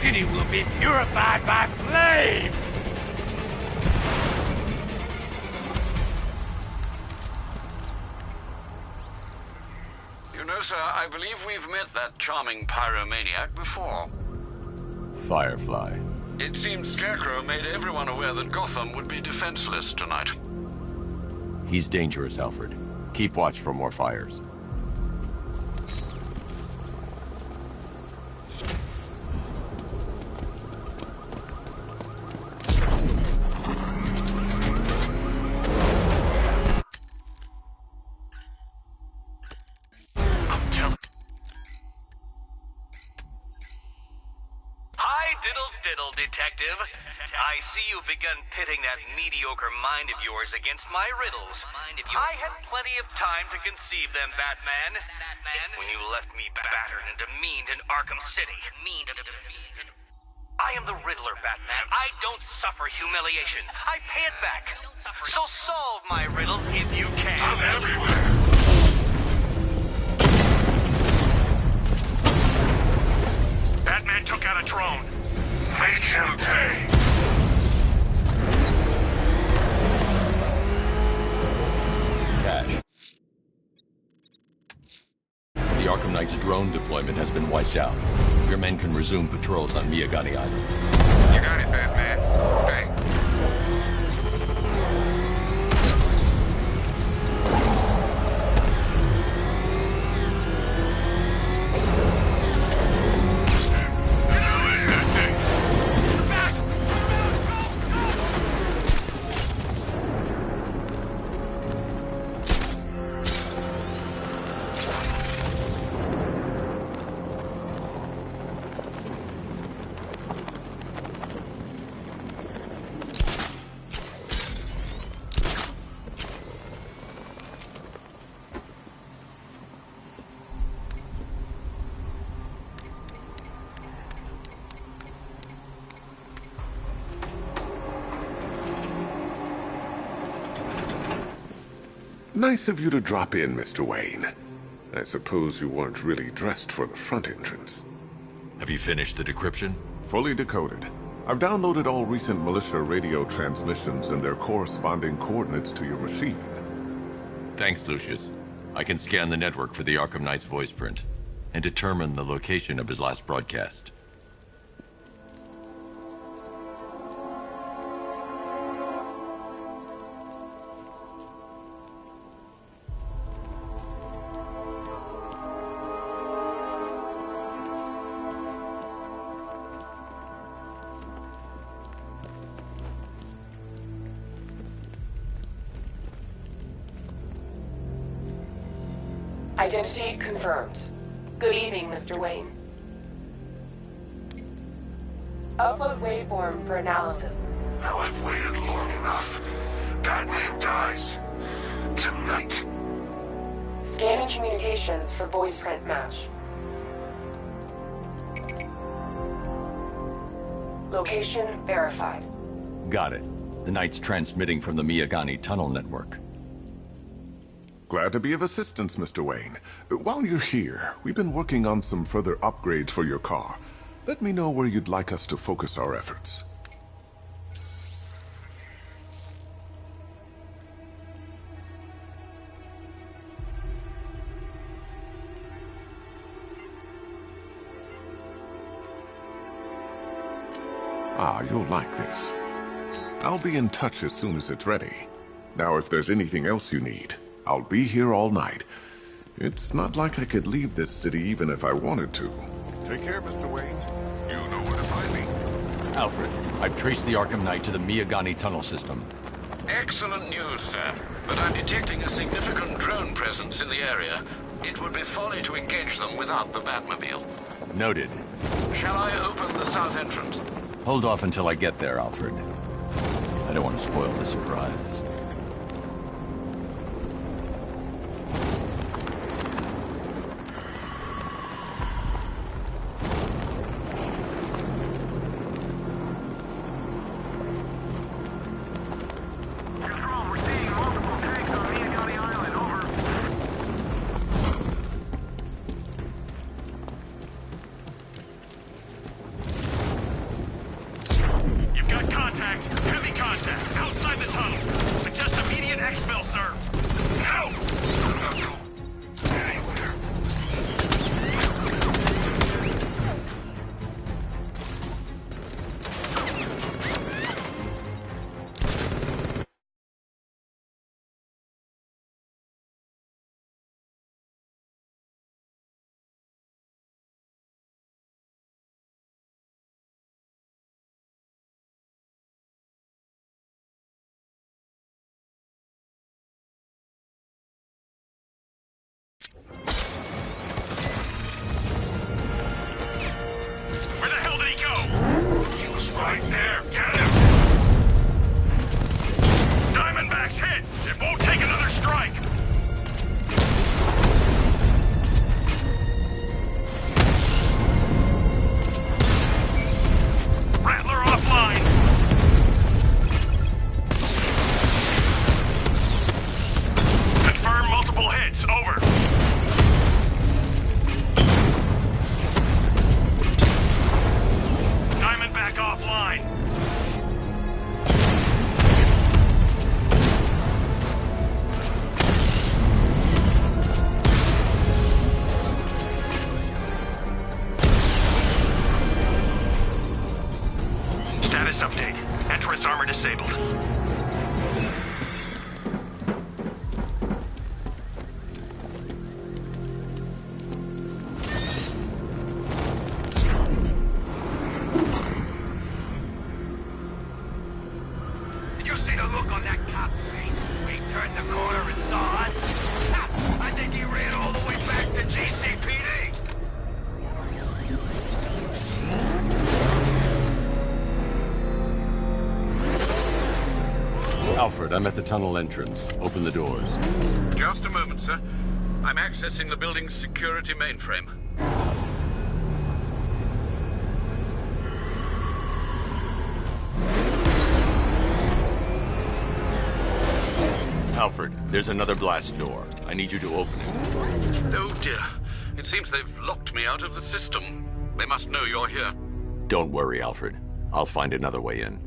city will be purified by flame! You know, sir, I believe we've met that charming pyromaniac before. Firefly. It seems Scarecrow made everyone aware that Gotham would be defenseless tonight. He's dangerous, Alfred. Keep watch for more fires. Detective. I see you've begun pitting that mediocre mind of yours against my riddles. I had plenty of time to conceive them, Batman. When you left me battered and demeaned in Arkham City. I am the Riddler, Batman. I don't suffer humiliation. I pay it back. So solve my riddles if you can. I'm everywhere. Batman took out a drone. Make him pay! Cash. The Arkham Knight's drone deployment has been wiped out. Your men can resume patrols on Miyagani Island. You got it, Batman. Thanks. Nice of you to drop in, Mr. Wayne. I suppose you weren't really dressed for the front entrance. Have you finished the decryption? Fully decoded. I've downloaded all recent militia radio transmissions and their corresponding coordinates to your machine. Thanks, Lucius. I can scan the network for the Arkham Knight's voice print and determine the location of his last broadcast. Identity confirmed. Good evening, Mr. Wayne. Upload waveform for analysis. Now I've waited long enough. Batman dies. Tonight. Scanning communications for voice print match. Location verified. Got it. The Knight's transmitting from the Miyagani tunnel network. Glad to be of assistance, Mr. Wayne. While you're here, we've been working on some further upgrades for your car. Let me know where you'd like us to focus our efforts. Ah, you'll like this. I'll be in touch as soon as it's ready. Now, if there's anything else you need, I'll be here all night. It's not like I could leave this city even if I wanted to. Take care, Mr. Wayne. You know where to find me. Alfred, I've traced the Arkham Knight to the Miyagani tunnel system. Excellent news, sir. But I'm detecting a significant drone presence in the area. It would be folly to engage them without the Batmobile. Noted. Shall I open the south entrance? Hold off until I get there, Alfred. I don't want to spoil the surprise. sir. No! Anywhere. Where the hell did he go? He was right there. Get him! Diamondback's hit! It won't take another strike! Rattler offline! Confirm multiple hits. Over. Diamondback offline. Status update. Entrance armor disabled. Did you see the look on that cop's face when he turned the corner and saw us? Ha! I think he ran all the way back to GCPD. Alfred, I'm at the tunnel entrance. Open the doors. Just a moment, sir. I'm accessing the building's security mainframe. Alfred, there's another blast door. I need you to open it. Oh dear. It seems they've locked me out of the system. They must know you're here. Don't worry, Alfred. I'll find another way in.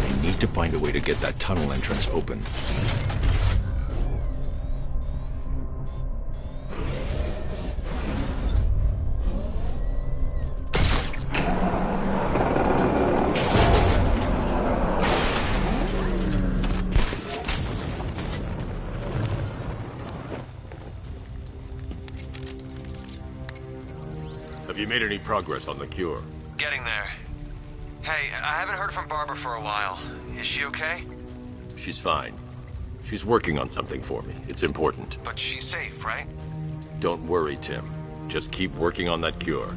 I need to find a way to get that tunnel entrance open. Have you made any progress on the cure? Getting there. Hey, I haven't heard from Barbara for a while. Is she okay? She's fine. She's working on something for me. It's important. But she's safe, right? Don't worry, Tim. Just keep working on that cure.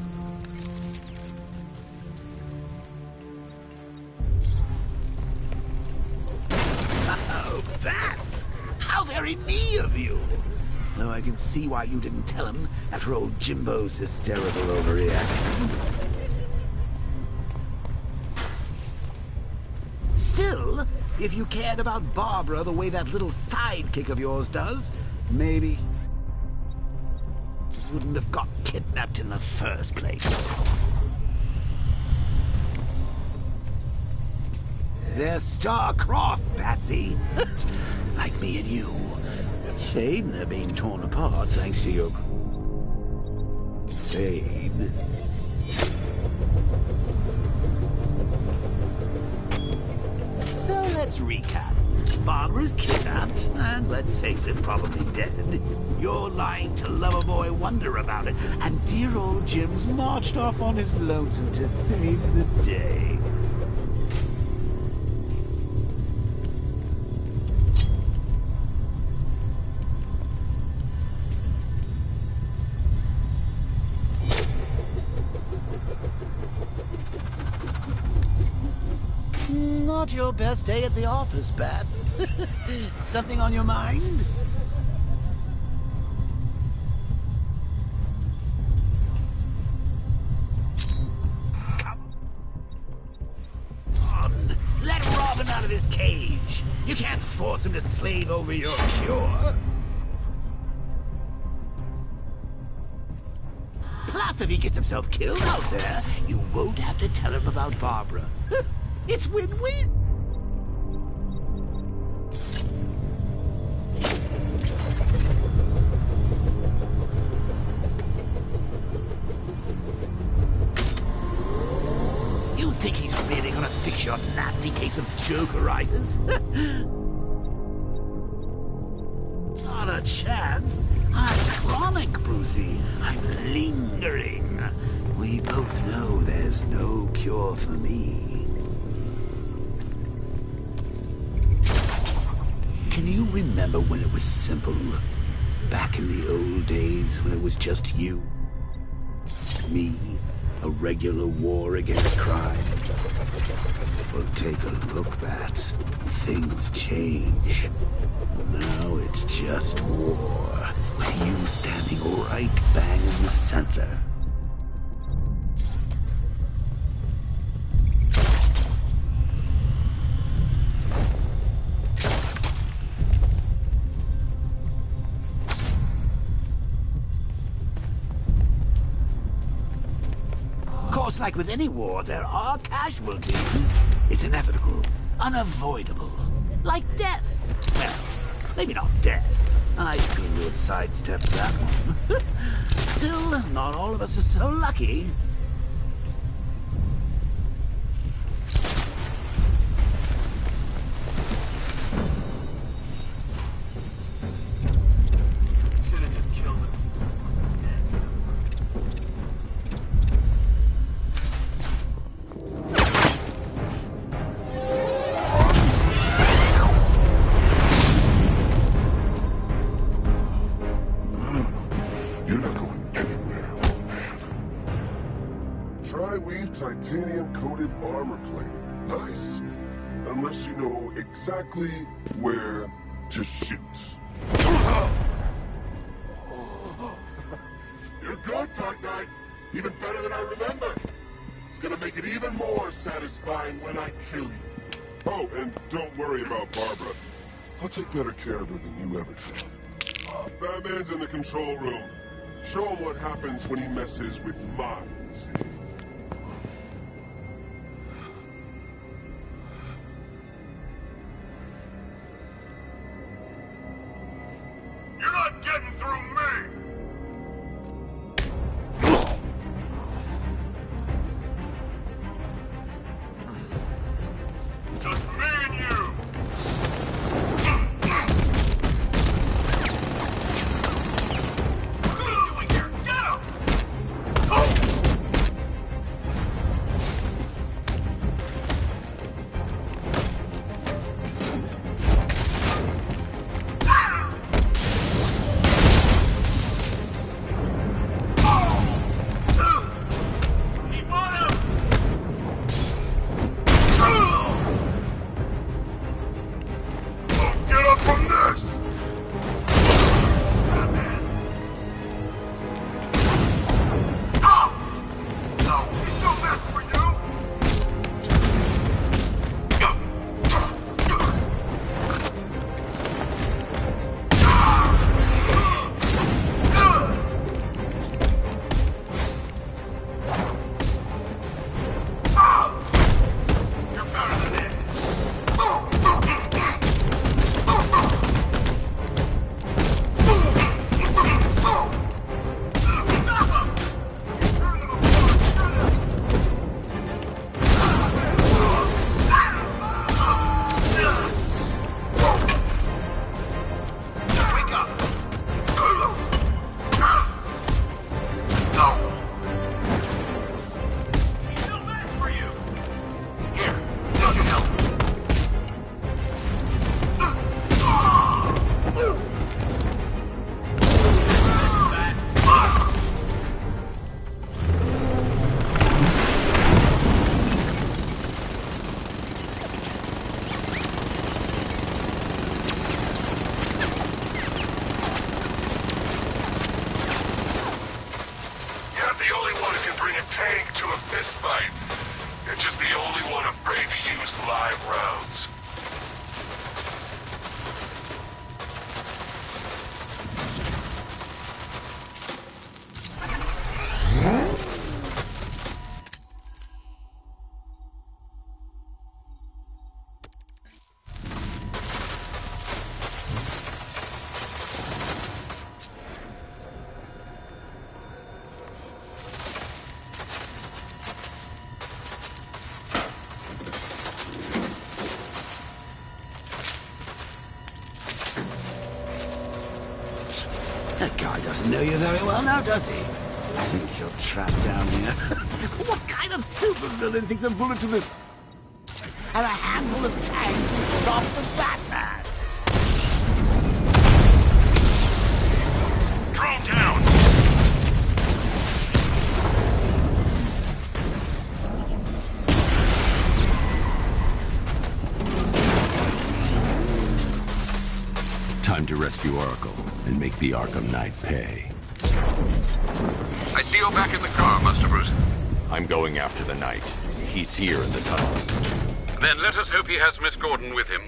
Oh, Bats! How very me of you! Though I can see why you didn't tell him after old Jimbo's hysterical overreaction. Still, if you cared about Barbara the way that little sidekick of yours does, maybe you wouldn't have got kidnapped in the first place. They're star-crossed, Patsy. Like me and you. Shame they're being torn apart thanks to your pain. So let's recap. Barbara's kidnapped, and let's face it, probably dead. You're lying to Loverboy Wonder about it, and dear old Jim's marched off on his lonesome to save the day. Not your best day at the office, Bats. Something on your mind? Come on, let Robin out of his cage. You can't force him to slave over your cure. Plus, if he gets himself killed out there, you won't have to tell him about Barbara. It's win-win. You think he's really gonna fix your nasty case of Jokeritis? Not a chance. I'm chronic, Brucey. I'm lingering. We both know there's no cure for me. Can you remember when it was simple? Back in the old days when it was just you? Me? A regular war against crime? Well, take a look, Bats. Things change. Now it's just war, with you standing right bang in the center. Of course, like with any war, there are casualties. It's inevitable, unavoidable, like death. Well, maybe not death. I seem to have sidestepped that one. Still, not all of us are so lucky. Titanium-coated armor plate. Nice. Unless you know exactly where to shoot. You're good, Dark Knight. Even better than I remember. It's gonna make it even more satisfying when I kill you. Oh, and don't worry about Barbara. I'll take better care of her than you ever did. Batman's in the control room. Show him what happens when he messes with mine, see? You're not getting through me! Just me and you! What are you doing here? Get him! That guy doesn't know you very well now, does he? I think you're trapped down here. What kind of supervillain thinks a bullet to the... and a handful of tanks will stop the Batman? Drone down! Time to rescue Oracle and make the Arkham Knight pay. I see you're back in the car, Master Bruce. I'm going after the Knight. He's here in the tunnel. Then let us hope he has Miss Gordon with him.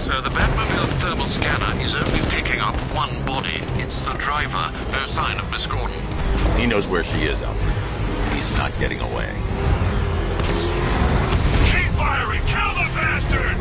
So the Batmobile's thermal scanner is only picking up one body. It's the driver. No sign of Miss Gordon. He knows where she is, Alfred. He's not getting away. Keep firing! Kill the bastard!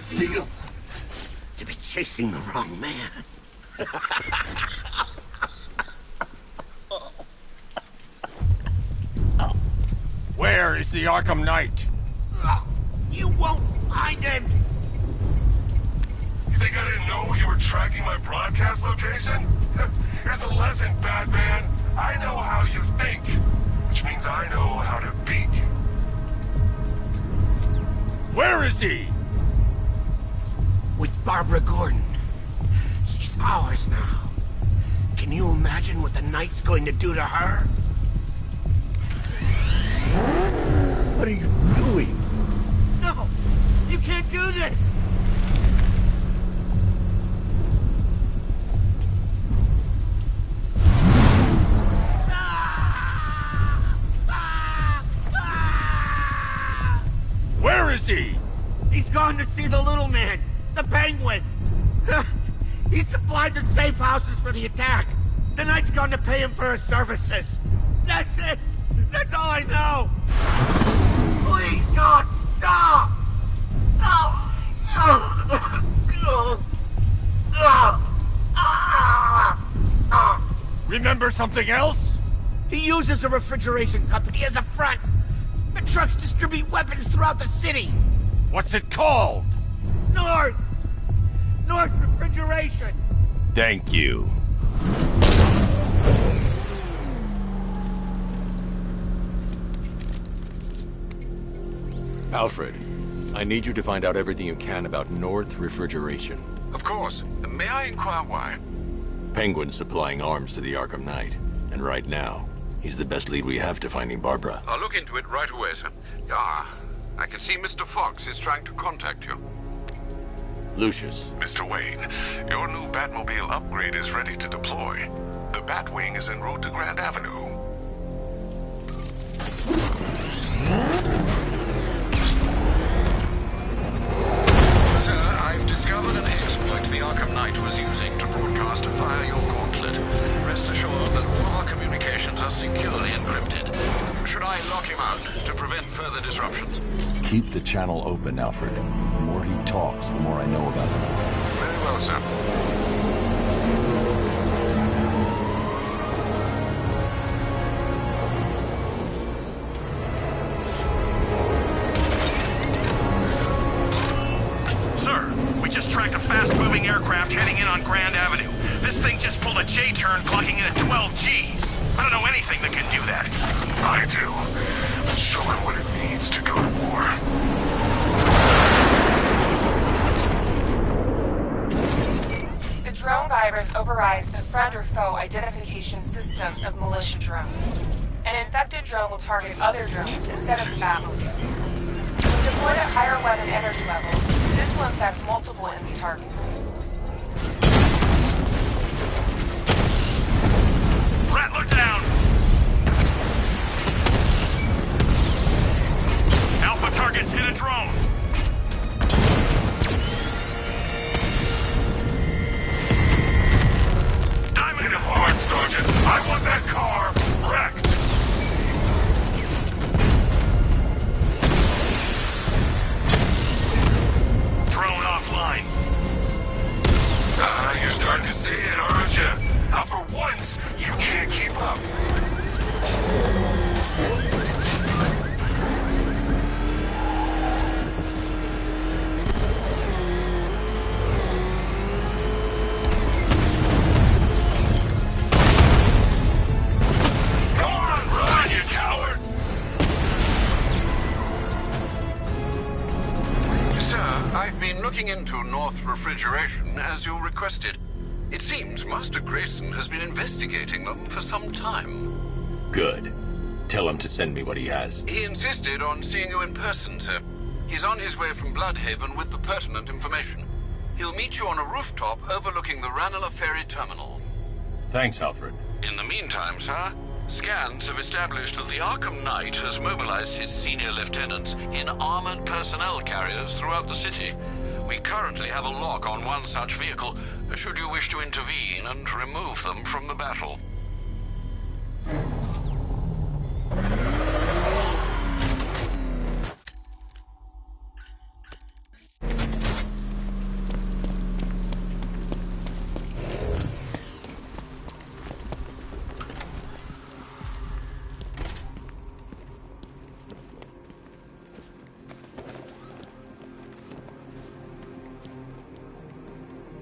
Feel to be chasing the wrong man. Where is the Arkham Knight? You won't find him! You think I didn't know you were tracking my broadcast location? Here's a lesson, Batman. I know how you think, which means I know how to beat you. Where is he? With Barbara Gordon. She's ours now. Can you imagine what the Knight's going to do to her? What are you doing? No! You can't do this! Where is he? He's gone to see the little man, the Penguin. He supplied the safe houses for the attack. The Knight's gone to pay him for his services. That's it. That's all I know. Please, God, stop! Remember something else? He uses a refrigeration company as a front. The trucks distribute weapons throughout the city. What's it called? North Refrigeration. Thank you. Alfred, I need you to find out everything you can about North Refrigeration. Of course. May I inquire why? Penguin's supplying arms to the Arkham Knight, and right now, he's the best lead we have to finding Barbara. I'll look into it right away, sir. I can see Mr. Fox is trying to contact you. Lucius. Mr. Wayne, your new Batmobile upgrade is ready to deploy. The Batwing is en route to Grand Avenue. Sir, I've discovered an exploit the Arkham Knight was using to broadcast via your gauntlet. Rest assured that all of our communications are securely encrypted. Should I lock him out to prevent further disruptions? Keep the channel open, Alfred. The more he talks, the more I know about him. Very well, sir. We just tracked a fast-moving aircraft heading in on Grand Avenue. This thing just pulled a J-turn, clocking in at 12 Gs. I don't know anything that can do that. I do. Show him what it needs to go to war. The drone virus overrides the friend or foe identification system of militia drone. An infected drone will target other drones instead of the Batmobile. When deployed at higher weapon energy levels, this will infect multiple enemy targets. Rat, look down! Alpha targets hit a drone! Diamond hit him hard, Sergeant! I want that car wrecked! Drone offline. You're starting to see it, aren't you? Now for once, you can't keep up. Come on, run, you coward! Sir, I've been looking into North Refrigeration as you requested. It seems Master Grayson has been investigating them for some time. Good. Tell him to send me what he has. He insisted on seeing you in person, sir. He's on his way from Bloodhaven with the pertinent information. He'll meet you on a rooftop overlooking the Ranelagh Ferry Terminal. Thanks, Alfred. In the meantime, sir, scans have established that the Arkham Knight has mobilized his senior lieutenants in armored personnel carriers throughout the city. We currently have a lock on one such vehicle, should you wish to intervene and remove them from the battle.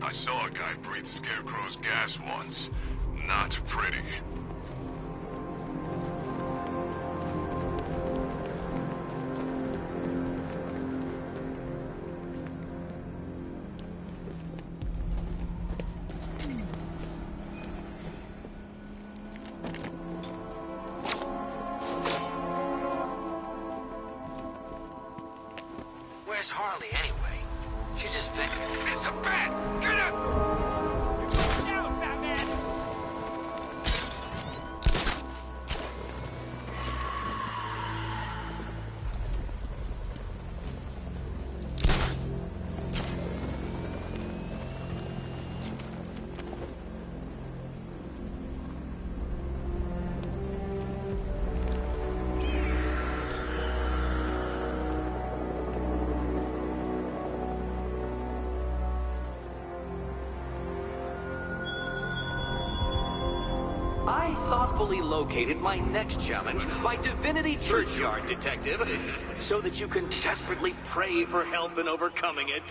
I saw a guy breathe Scarecrow's gas once. Not pretty. Where's Harley anyway? She just think It's a bat! Get it! Down, Batman! I thoughtfully located my next challenge, my Divinity Churchyard Detective, so that you can desperately pray for help in overcoming it.